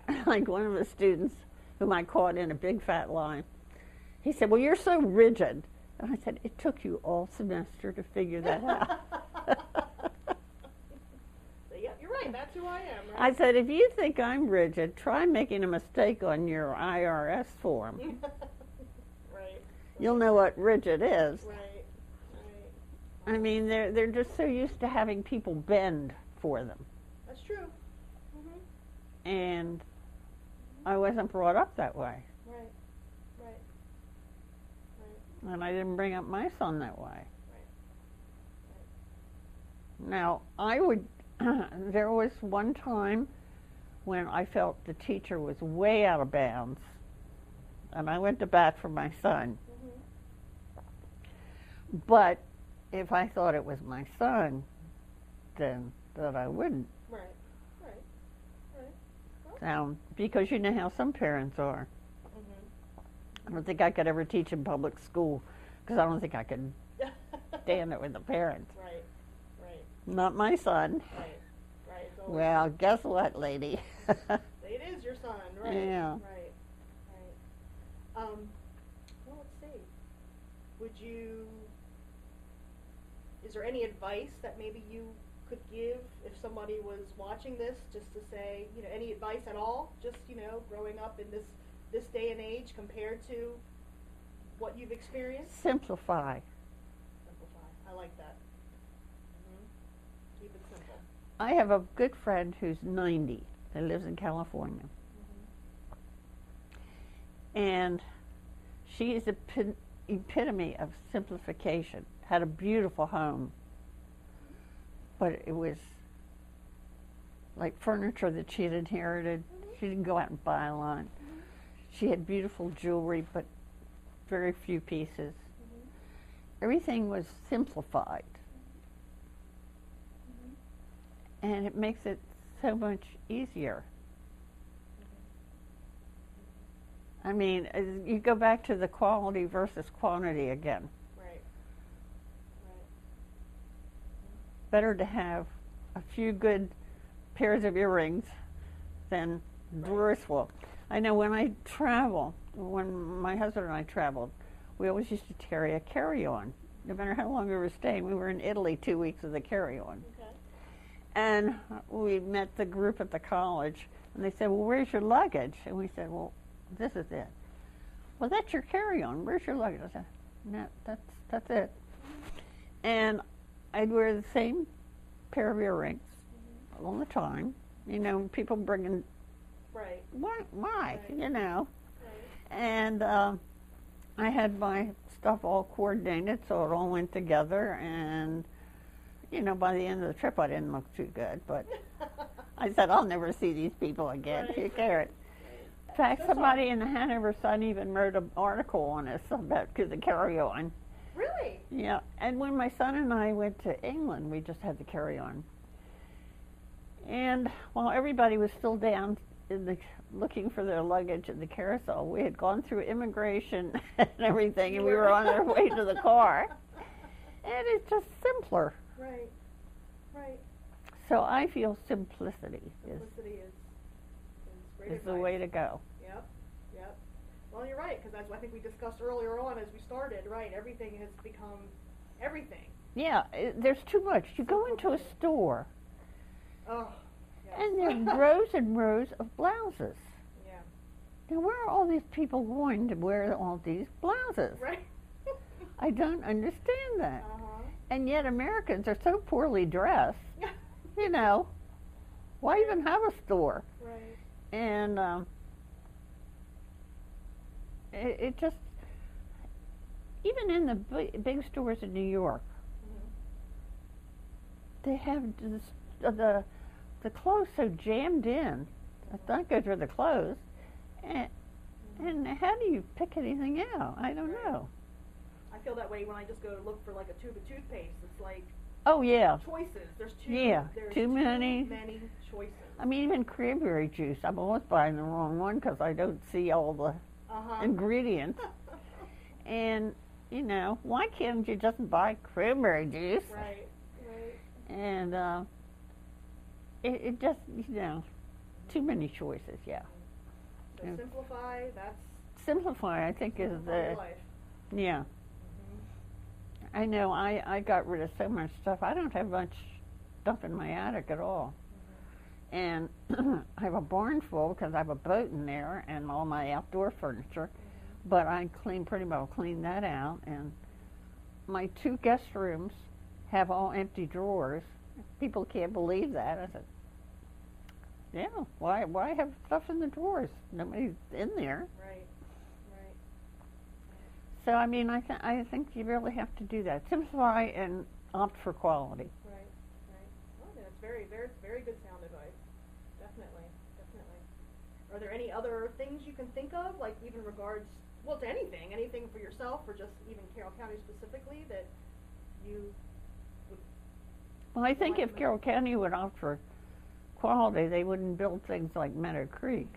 Yeah. Like one of the students whom I caught in a big fat lie, he said, "Well, you're so rigid." And I said, "It took you all semester to figure that out." So, yeah, you're right. That's who I am. Right? I said, "If you think I'm rigid, try making a mistake on your IRS form. Right. You'll know what rigid is." Right. I mean, they're just so used to having people bend for them, That's true. and I wasn't brought up that way, Right. and I didn't bring up my son that way. Now, I would. There was one time when I felt the teacher was way out of bounds, and I went to bat for my son. But if I thought it was my son, then that I wouldn't. Right. Well, because you know how some parents are. I don't think I could ever teach in public school because I don't think I could stand it with the parents. Right. Not my son. Right. Well, guess what, lady? It is your son, right? Yeah. Right. Well, let's see. Is there any advice that maybe you could give if somebody was watching this, just to say, any advice at all? Just, growing up in this day and age compared to what you've experienced? Simplify. I like that. Keep it simple. I have a good friend who's 90 that lives in California. And she is the epitome of simplification. Had a beautiful home, but it was like furniture that she had inherited. She didn't go out and buy a lot. She had beautiful jewelry, but very few pieces. Everything was simplified. And it makes it so much easier. I mean, you go back to the quality versus quantity again. Right. Better to have a few good pairs of earrings than drawers full. I know when I travel, when my husband and I traveled, we always used to carry a carry-on. No matter how long we were staying, we were in Italy 2 weeks with a carry-on. Okay. And we met the group at the college, and they said, "Well, where's your luggage?" And we said, "Well, this is it." "Well, that's your carry-on. Where's your luggage?" I said, "No, that's it." And I'd wear the same pair of earrings all the time. People bringing. Right. Why? Right. Right. And I had my stuff all coordinated, so it all went together. And by the end of the trip, I didn't look too good, but I said, "I'll never see these people again." Right. Who cares? In fact, somebody in the Hanover Sun even wrote an article on us about the carry-on. Really? Yeah, and when my son and I went to England, we just had the carry-on. And while everybody was still down looking for their luggage in the carousel, we had gone through immigration and everything, and we were on our way to the car. And it's just simpler. Right. So I feel simplicity is great the way to go. Yep. Well, you're right, because as I think we discussed earlier on as we started, right, everything has become everything. Yeah, there's too much. You go into a store, oh, yes. and there are rows and rows of blouses. Yeah. Now, where are all these people going to wear all these blouses? Right. I don't understand that. Uh-huh. And yet Americans are so poorly dressed, why even have a store? Right. And it just, even in the big stores in New York, they have the clothes so jammed in. It's not good for the clothes. And how do you pick anything out? I don't know. I feel that way when I just go look for like a tube of toothpaste. It's like, oh yeah, choices. There's too many choices. I mean, even cranberry juice. I'm always buying the wrong one because I don't see all the ingredients. And why can't you just buy cranberry juice? Right. And it just, too many choices, yeah. So Yeah. simplify, that's Simplify, I think, is simplify your the, life. yeah. I know I got rid of so much stuff. I don't have much stuff in my attic at all. And I have a barn full because I have a boat in there and all my outdoor furniture. But I pretty well cleaned that out. And my 2 guest rooms have all empty drawers. People can't believe that. I said, yeah, why have stuff in the drawers? Nobody's in there. Right, right. So, I mean, I think you really have to do that. Simplify and opt for quality. Right, right. Well, that's very, very, very good sound advice. Definitely, definitely. Are there any other things you can think of, like even regards, well, to anything for yourself, or just even Carroll County specifically, that you would? Well, I think if Carroll County would opt for quality, they wouldn't build things like Meadow Creek.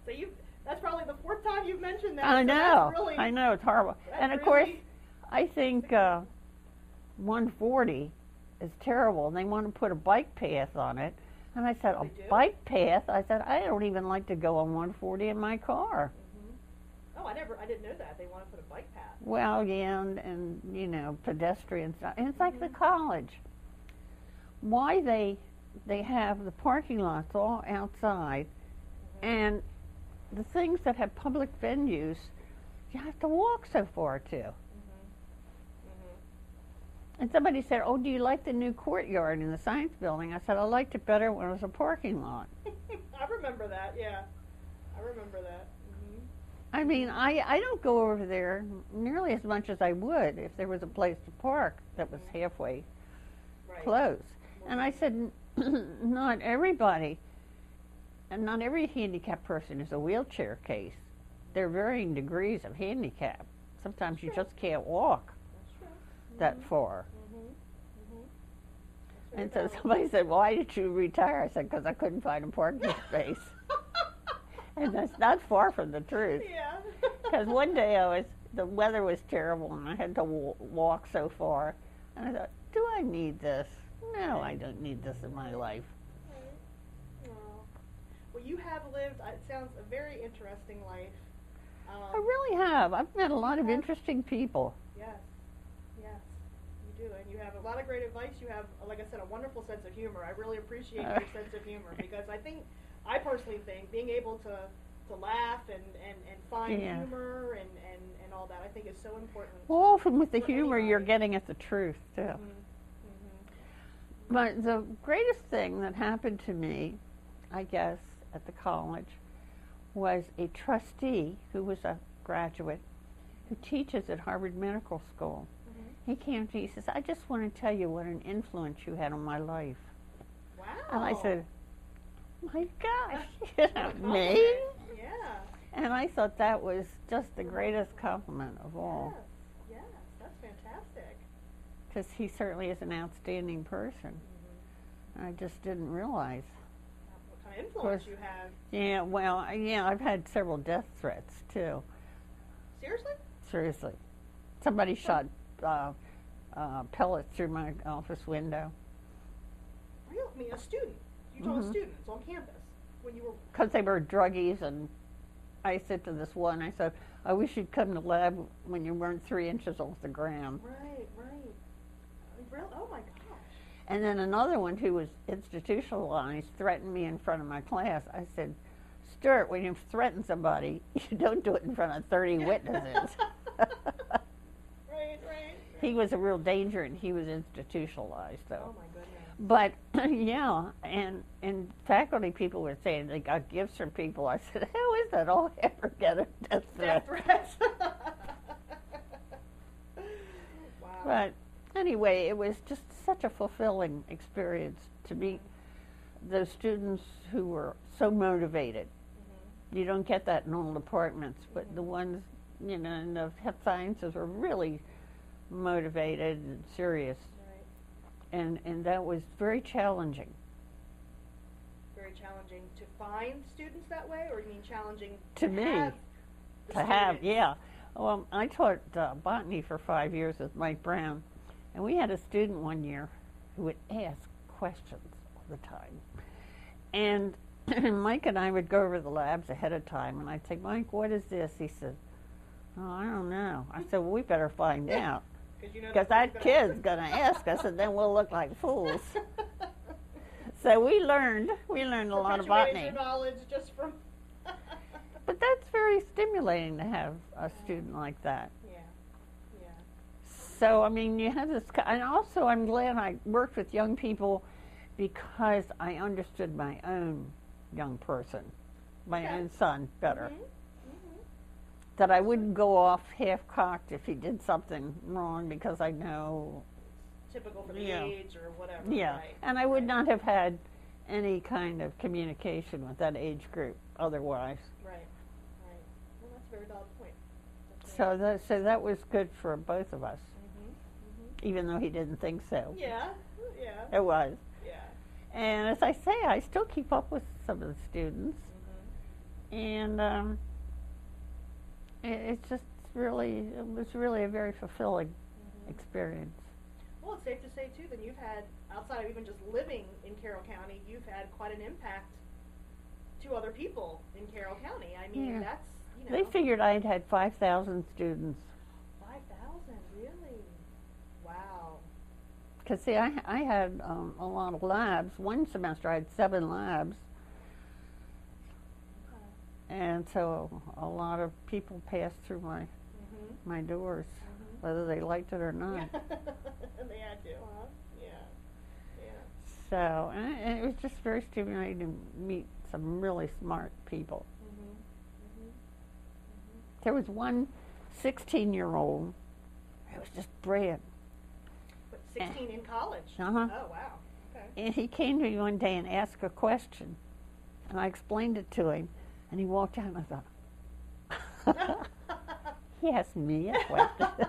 So that's probably the 4th time you've mentioned that. I so know, that's really, I know, it's horrible. And of course, I think 140 is terrible, and they want to put a bike path on it. And I said, They a do? bike path? I said, I don't even like to go on 140 in my car. Oh, I didn't know that. They want to put a bike path. Well, yeah, and pedestrian stuff. And it's like the college. Why they have the parking lots all outside, and the things that have public venues, you have to walk so far to. And somebody said, oh, do you like the new courtyard in the science building? I said, I liked it better when it was a parking lot. I remember that, yeah. I remember that. I mean, I don't go over there nearly as much as I would if there was a place to park that was halfway close. And I said, not everybody, and not every handicapped person is a wheelchair case. There are varying degrees of handicap. Sometimes you just can't walk that far. And so somebody said, why did you retire? I said, because I couldn't find a parking space. And that's not far from the truth. Yeah. Because one day the weather was terrible and I had to walk so far. And I thought, do I need this? No, I don't need this in my life. Well, you have lived, it sounds a very interesting life. I really have. I've met a lot of interesting people. Yes, yes, you do. And you have a lot of great advice. You have, like I said, a wonderful sense of humor. I really appreciate your sense of humor, because I personally think being able to laugh and find humor and all that, I think is so important. Well, often with the humor, you're getting at the truth, too. But the greatest thing that happened to me, I guess, at the college was a trustee who was a graduate who teaches at Harvard Medical School. He came to me, he says, I just want to tell you what an influence you had on my life. Wow. And I said, my gosh, me? Yeah. And I thought that was just the greatest compliment of all. Yes, that's fantastic. Because he certainly is an outstanding person. I just didn't realize. What kind of influence you have. Yeah, well, I've had several death threats, too. Seriously? Seriously. Somebody shot pellets through my office window. Really? I mean, a student? You told students on campus when you were... Because they were druggies, and I said to this one, I said, I wish you'd come to lab when you weren't 3 inches off the ground. Right, right. Really? Oh, my gosh. And then another one who was institutionalized threatened me in front of my class. I said, Stuart, when you threaten somebody, you don't do it in front of 30 witnesses. Right. He was a real danger, and he was institutionalized, though. Oh, my goodness. But, yeah, and faculty people were saying they got gifts from people. I said, how is that? All I ever get a death threat. Death threats. Wow. But anyway, it was just such a fulfilling experience to meet those students who were so motivated. You don't get that in all departments, but the ones, in the health sciences were really motivated and serious. And that was very challenging. Very challenging to find students that way, or you mean challenging to me? Have yeah. Well, I taught botany for 5 years with Mike Brown, And we had a student one year who would ask questions all the time. And Mike and I would go over the labs ahead of time, and I'd say, Mike, what is this? He said, oh, I don't know. I said, well, we better find out. Because that kid's going to ask us, and then we'll look like fools. So we learned a lot of botany. Your knowledge just from But that's very stimulating to have a student like that. Yeah, yeah. So, I mean, you have this, and also I'm glad I worked with young people because I understood my own young person, my own son better. That I wouldn't go off half-cocked if he did something wrong because I know. Typical for the age or whatever. Yeah, right. and I would not have had any kind of communication with that age group otherwise. Right, right. Well, that's a very valid point. So that was good for both of us, even though he didn't think so. Yeah, yeah. It was. Yeah. And as I say, I still keep up with some of the students, and it was really a very fulfilling experience. Well, it's safe to say, too, that you've had, outside of even just living in Carroll County, you've had quite an impact to other people in Carroll County. I mean, that's, you know. They figured I'd had 5,000 students. 5,000, really? Wow. Because, see, I had a lot of labs. One semester I had 7 labs. And so a lot of people passed through my doors, whether they liked it or not. They had to, huh? Yeah. Yeah. So, and it was just very stimulating to meet some really smart people. There was one 16-year-old who was just brilliant. But 16 in college? Uh-huh. Oh, wow. Okay. And he came to me one day and asked a question, and I explained it to him, and he walked out, and I thought, he asked me a question.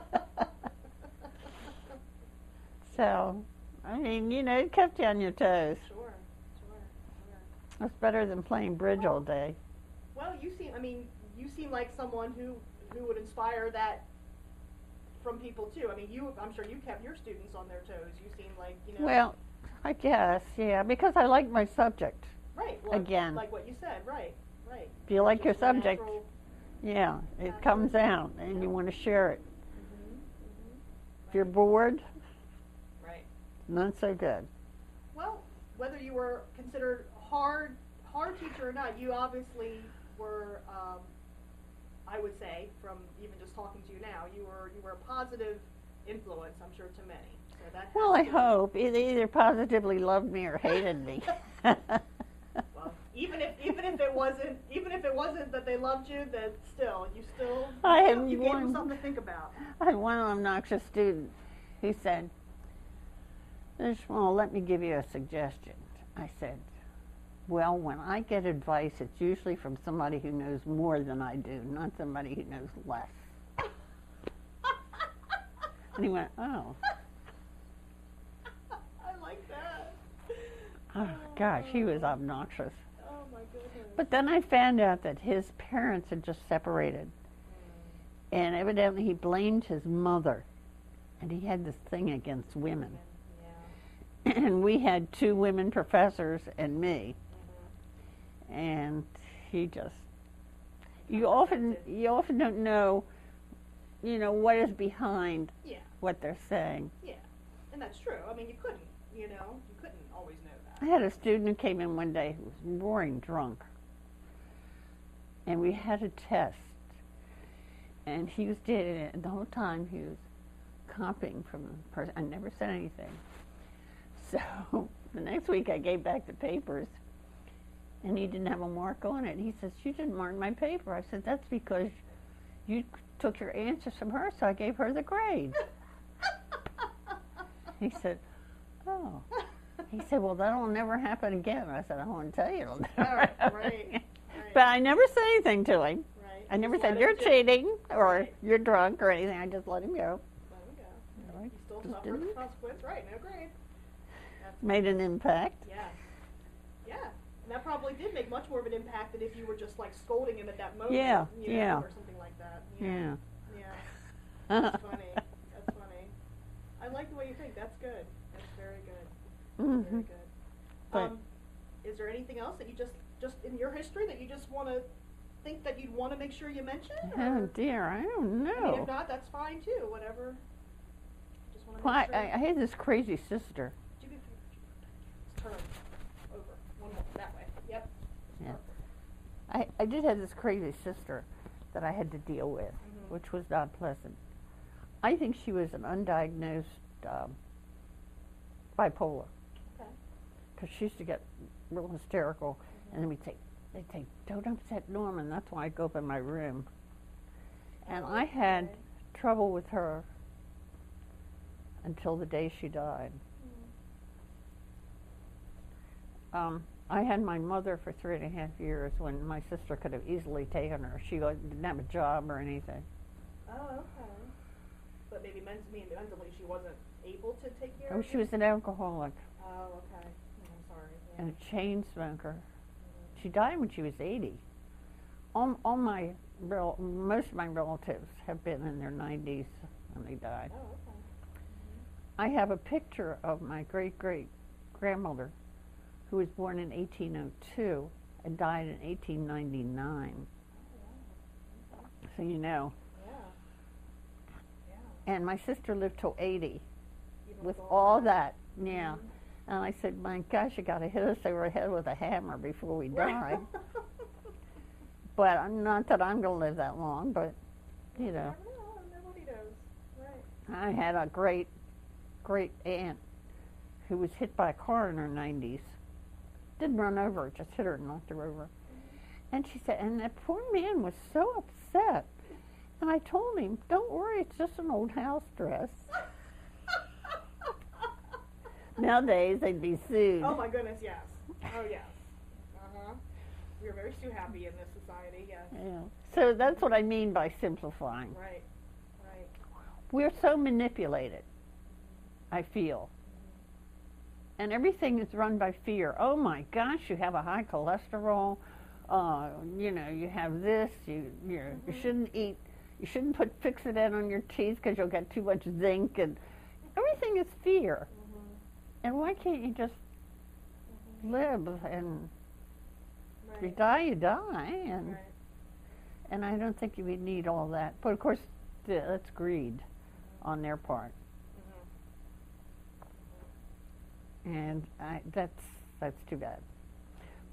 So, I mean, you know, it kept you on your toes. Sure. It's better than playing bridge all day. Well, you seem like someone who would inspire that from people too. I mean, I'm sure you kept your students on their toes. You seem like, you know. Well, I guess, yeah, because I like my subject. Right. Well, again. Like what you said. Right. Right. If you like your Just a subject, natural. yeah, it comes out, and you want to share it. If you're bored, Right. not so good. Well, whether you were considered hard teacher or not, you obviously were. I would say, from even just talking to you now, you were a positive influence, I'm sure, to many. So that. Well, I hope they either positively loved me or hated me. Well, even if it wasn't that they loved you, then you still you gave them something to think about. I had one obnoxious student who said, Ms. Schmall, let me give you a suggestion. I said, well, when I get advice, it's usually from somebody who knows more than I do, not somebody who knows less. And he went, oh. I like that. Oh, gosh, he was obnoxious. Oh, my goodness. But then I found out that his parents had just separated. And evidently he blamed his mother. And he had this thing against women. Yeah. And we had 2 women professors and me. And he just, you often don't know, what is behind what they're saying. Yeah, and that's true. I mean, you couldn't always know that. I had a student who came in one day who was roaring drunk. And we had a test. And he was doing it, the whole time he was copying from the person. I never said anything. So the next week I gave back the papers. And he didn't have a mark on it. He says, you didn't mark my paper. I said, that's because you took your answers from her, so I gave her the grade. He said, oh. He said, well, that'll never happen again. I said, I won't tell you it'll never happen again. But I never said anything to him. Right. I never said, you're cheating, or you're drunk, or anything. I just let him go. Let him go. Right. You still suffered the consequence, right? No grade. Made an impact. Yeah. Yeah. And that probably did make much more of an impact than if you were just like scolding him at that moment. Yeah, or something like that. Yeah. Yeah. That's funny. That's funny. I like the way you think. That's good. That's very good. Mhm. Very good. But- Is there anything else that you just in your history that you just want to think that you'd want to make sure you mention? Oh or- dear, I don't I mean, if know. not, that's fine too. Whatever. Just want to Well, make sure. I had this crazy sister. Do me a favor. Let's turn over. One more. That way. Yep. Yeah. I did have this crazy sister that I had to deal with, Mhm. which was not pleasant. I think she was an undiagnosed bipolar. Okay. Because she used to get real hysterical, and then they'd say, don't upset Norman. That's why I go up in my room. And I had Okay. trouble with her until the day she died. I had my mother for 3.5 years when my sister could have easily taken her. She didn't have a job or anything. Oh, okay. But maybe mentally she wasn't able to take care Oh, of she you? was an alcoholic Oh, okay. I'm sorry. Yeah. and a chain smoker. She died when she was 80. Most of my relatives have been in their 90s when they died. Oh, okay. I have a picture of my great-great-grandmother who was born in 1802 and died in 1899. Oh, wow. So you know. Yeah. Yeah. And my sister lived till 80 Even with all that. Yeah. Mhm. And I said, my gosh, you got to hit us over the head with a hammer before we die. But not that I'm going to live that long, but, you know. No, nobody knows. Right. I had a great aunt who was hit by a car in her 90s. Didn't run over her, just hit her and knocked her over. And she said, and that poor man was so upset. And I told him, don't worry, it's just an old house dress. Nowadays, they'd be sued. Oh my goodness, yes. Oh yes. Uh-huh. We're very too happy in this society, yes. Yeah. So that's what I mean by simplifying. Right. Right. We're so manipulated, I feel. And everything is run by fear. Oh my gosh, you have a high cholesterol. You know, you have this. You shouldn't eat. You shouldn't put Fix-It-In on your teeth because you'll get too much zinc. And everything is fear. And why can't you just live and if you Right. die, you die. And Right. and I don't think you would need all that. But of course, that's greed on their part. And that's too bad.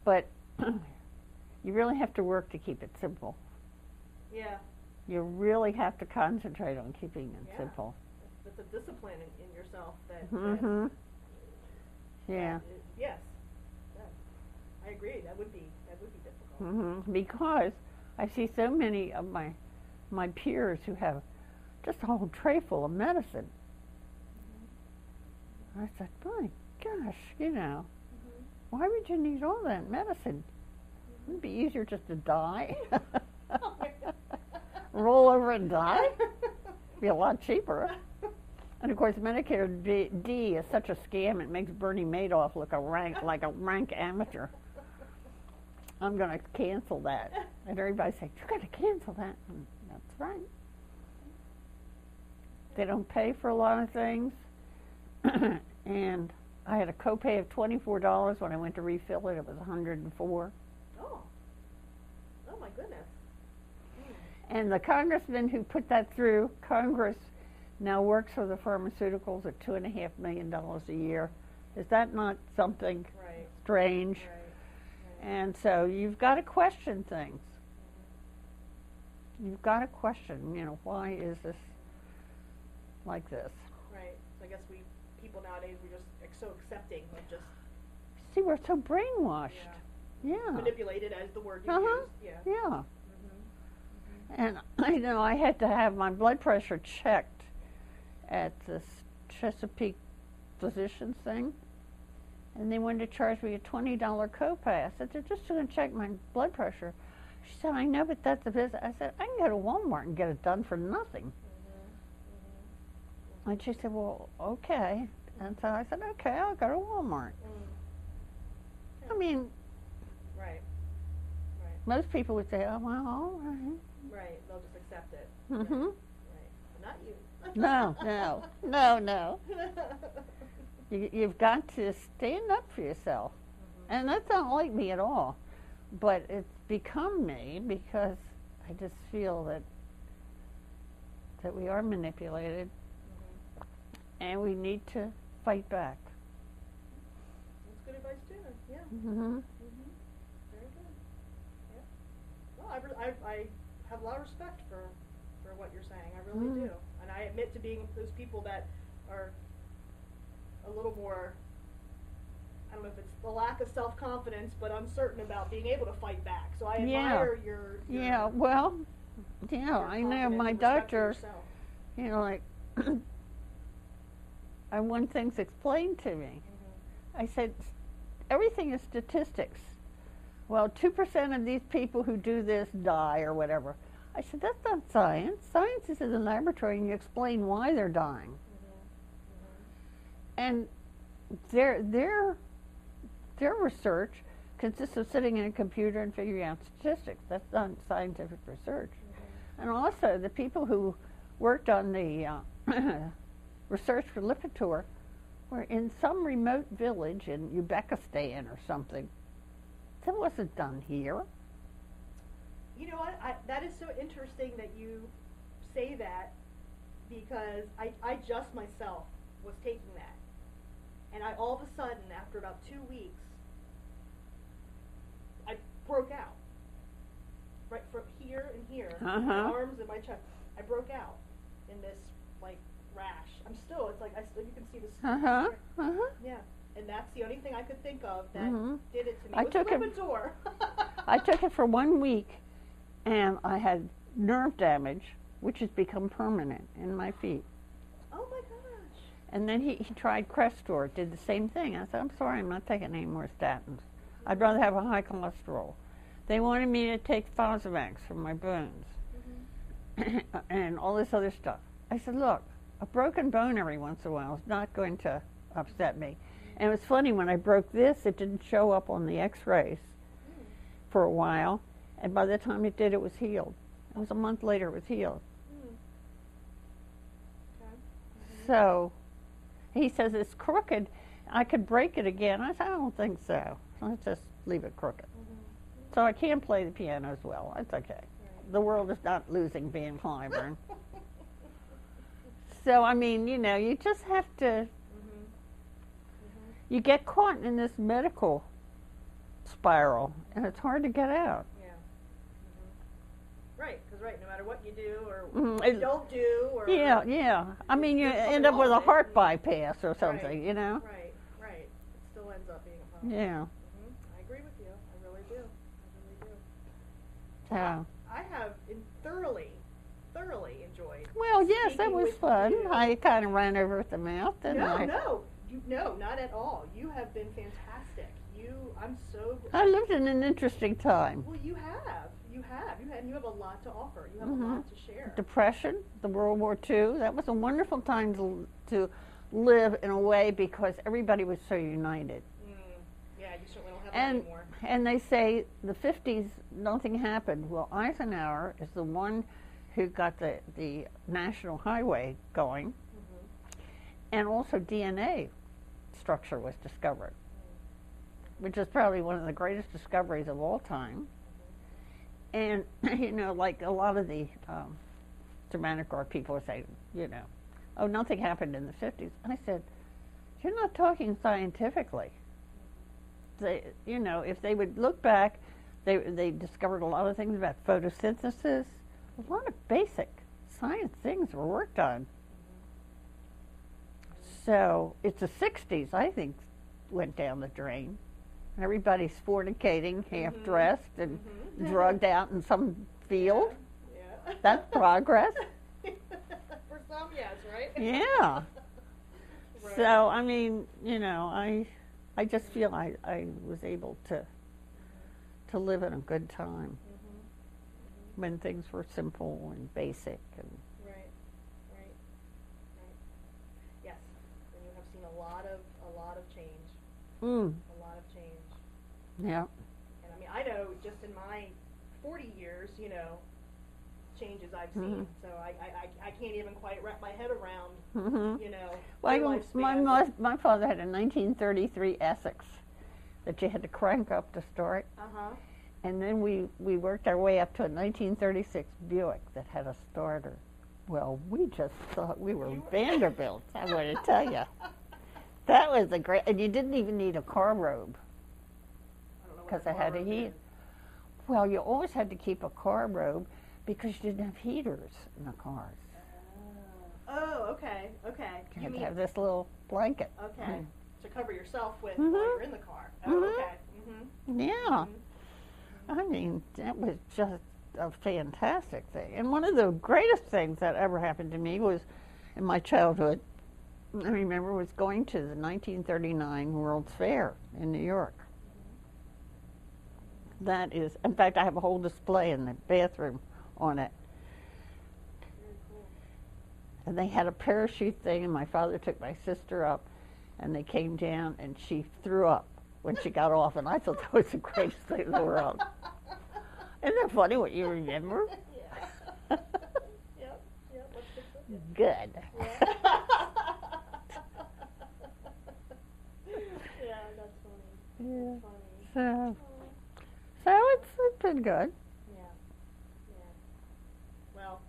But you really have to work to keep it simple. Yeah. You really have to concentrate on keeping it Yeah. simple. That's a discipline in yourself that. Mhm. Yeah. Yes. Yeah. I agree. That would be difficult. Because I see so many of my peers who have just a whole tray full of medicine. I said, my gosh, you know, why would you need all that medicine? It'd be easier just to die. Roll over and die. Be a lot cheaper. And of course, Medicare D is such a scam. It makes Bernie Madoff look like a rank amateur. I'm going to cancel that. And everybody's saying, you're going to cancel that. And that's right. They don't pay for a lot of things. And I had a copay of $24 when I went to refill it. It was $104. Oh. Oh my goodness. And the congressman who put that through, Congress now works for the pharmaceuticals at $2.5 million a year. Is that not something Right. strange? Right. And so you've got to question things. You've got to question, you know, why is this like this? Right. So I guess people nowadays, we're just so accepting of just See, we're so brainwashed. Yeah. manipulated as the word you Uh-huh. used. Yeah. Yeah. And I know I had to have my blood pressure checked at this Chesapeake physicians thing. And they wanted to charge me a $20 copay. I said, they're just going to check my blood pressure. She said, I know, but that's a visit. I said, I can go to Walmart and get it done for nothing. And she said, well, okay. And so I said, okay, I'll go to Walmart. I mean, Right. Right. most people would say, oh, well, all right. Right. They'll just accept it. Mm-hmm. Right. But not you. No, no, no, no. You've got to stand up for yourself. And that's not like me at all. But it's become me because I just feel that we are manipulated and we need to fight back. That's good advice too. Yeah. Mm-hmm. Very good. Yeah. Well, I have a lot of respect for what you're saying. I really do. And I admit to being those people that are a little more, I don't know if it's the lack of self-confidence, but uncertain about being able to fight back. So I admire your yeah, well, yeah, your I know confidence my and respect for doctor, yourself. you know, like, I want things explained to me. I said, everything is statistics. Well, 2% of these people who do this die or whatever. I said, that's not science. Science is in the laboratory and you explain why they're dying. And their research consists of sitting in a computer and figuring out statistics. That's not scientific research. And also, the people who worked on the research for Lipitor were in some remote village in Uzbekistan or something. That wasn't done here. You know what? That is so interesting that you say that, because I just myself was taking that. And I all of a sudden, after about 2 weeks, I broke out. Right from here and here, my arms and my chest. I broke out in this, like, rash. I'm still, it's like, you can see this. Yeah. And that's the only thing I could think of that did it to me. I took it. I took it for 1 week, and I had nerve damage, which has become permanent in my feet. Oh my gosh! And then he tried Crestor, did the same thing. I said, I'm sorry, I'm not taking any more statins. I'd rather have a high cholesterol. They wanted me to take Fosamax for my bones and all this other stuff. I said, look, a broken bone every once in a while is not going to upset me. And it was funny, when I broke this, it didn't show up on the x-rays for a while. And by the time it did, it was healed. It was a month later, it was healed. So he says it's crooked. I could break it again. I said, I don't think so. Let's just leave it crooked. So I can play the piano as well. It's okay. The world is not losing being Clyburn. So, I mean, you know, you just have to, you get caught in this medical spiral, and it's hard to get out. Yeah. Right, because no matter what you do or what you don't do, or yeah. I mean, you end up with a heart bypass or something, you know. Right. It still ends up being a problem. Yeah. I agree with you. I really do. So. I have thoroughly enjoyed. Well, yes, that was fun. You. I kind of ran over at the mouth, didn't I? No, not at all. You have been fantastic. I'm so. I lived in an interesting time. Well, you have, and you have a lot to offer. You have a lot to share. Depression, the World War II. That was a wonderful time to live in a way, because everybody was so united. Yeah, you certainly don't have that anymore. And they say the 50s, nothing happened. Well, Eisenhower is the one who got the national highway going, and also DNA structure was discovered, which is probably one of the greatest discoveries of all time. And, you know, like a lot of the Germanic Art people say, you know, oh, nothing happened in the 50s. I said, you're not talking scientifically. They, you know, if they would look back, they discovered a lot of things about photosynthesis. A lot of basic science things were worked on. So it's the 60s, I think, went down the drain. Everybody's fornicating, half-dressed, and drugged out in some field. Yeah. That's progress. For some, yes, right? Yeah. Right. So, I mean, you know, I just feel I was able to live in a good time when things were simple and basic. And right. Yes, and you have seen a lot of change. A lot of change. Yeah. And I mean, I know just in my 40 years, you know, changes I've seen. So I can't even quite wrap my head around, you know, Well, their lifespan. my father had a 1933 Essex that you had to crank up to start. And then we worked our way up to a 1936 Buick that had a starter. Well, we just thought we were Vanderbilts, I want to tell you. That was a great, and you didn't even need a car robe because I had a heat. Well, you always had to keep a car robe because you didn't have heaters in the cars. Oh, okay, okay. You had to have this little blanket. Okay, to cover yourself with while you're in the car. Oh, okay. Yeah. I mean, that was just a fantastic thing. And one of the greatest things that ever happened to me was in my childhood, I remember, was going to the 1939 World's Fair in New York. That is, in fact, I have a whole display in the bathroom on it. Very cool. And they had a parachute thing, and my father took my sister up, and they came down, and she threw up when she got off, and I thought that was the greatest thing in the world. Isn't that funny what you remember? Yeah. Yep, let's fix it. Good. Yeah. Yeah, that's funny. Yeah. That's funny. So it's been good. Yeah. Well,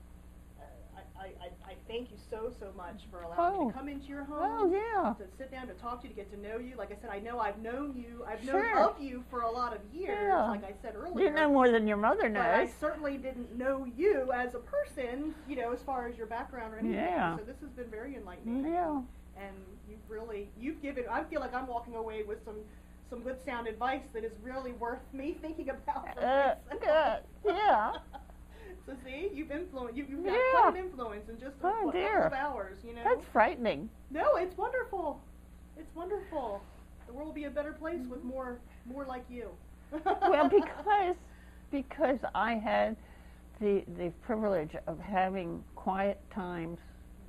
I thank you so much for allowing me to come into your home. Oh, yeah. To sit down, to talk to you, to get to know you. Like I said, I know I've known you. I've Sure. known of you for a lot of years, Yeah. like I said earlier. You know more than your mother But I knows. certainly didn't know you as a person, you know, as far as your background or anything. Yeah. So this has been very enlightening. Yeah. And you've given, I feel like I'm walking away with some good sound advice that is really worth me thinking about for myself. Good. Yeah. So see, you've got Yeah. quite an influence in just a Oh, couple dear. of hours, you know? That's frightening. No, it's wonderful. It's wonderful. The world will be a better place with more like you. Well, because I had the privilege of having quiet times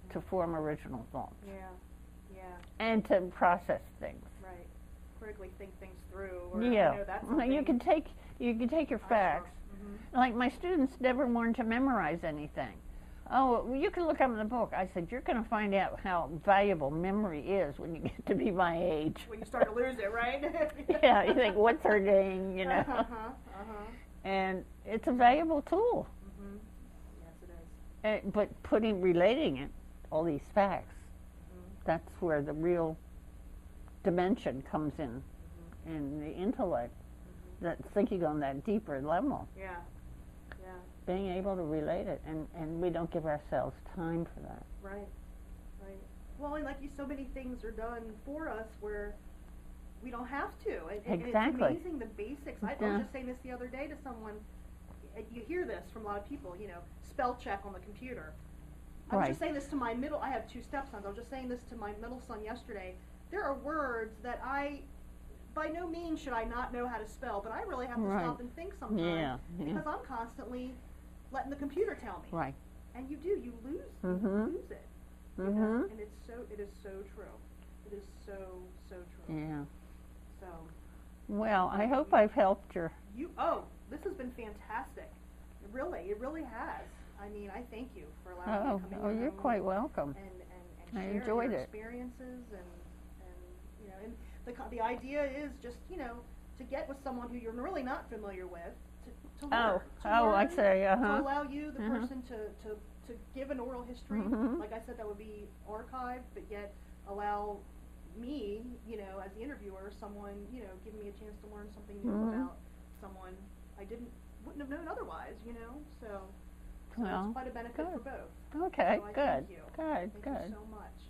to form original thoughts Yeah. and to process things. Right. Critically think things through. Or, Yeah. I know that's You can take your facts. Like my students never wanted to memorize anything. Oh, well, you can look up in the book. I said, you're going to find out how valuable memory is when you get to be my age. When you start to lose it, right? Yeah, you think, what's her name, you know? And it's a valuable tool. Yes, it is. But relating it, all these facts, that's where the real dimension comes in the intellect, that thinking on that deeper level. Yeah. Being able to relate it, and we don't give ourselves time for that. Right. Well, and like so many things are done for us where we don't have to. And Exactly. it's amazing the basics. I was just saying this the other day to someone. You hear this from a lot of people, you know, spell check on the computer. I was just saying this to my I have two stepsons. I was just saying this to my middle son yesterday. There are words that by no means should I not know how to spell, but I really have to stop and think sometimes because I'm constantly letting the computer tell me. Right. And you lose it. You know? And it is so true. It is so true. Yeah. So. Well, I hope I've helped your. This has been fantastic. It really has. I mean, I thank you for allowing me to come in. You're quite welcome. And I share enjoyed your it. experiences and you know, and the idea is just, you know, to get with someone who you're really not familiar with to learn. I say, To allow you, the person, to give an oral history. Like I said, that would be archived, but yet allow me, you know, as the interviewer, someone, you know, giving me a chance to learn something new about someone I wouldn't have known otherwise, you know. So it's quite a benefit for both. Okay, so I good. Thank you. Good. Thank you so much.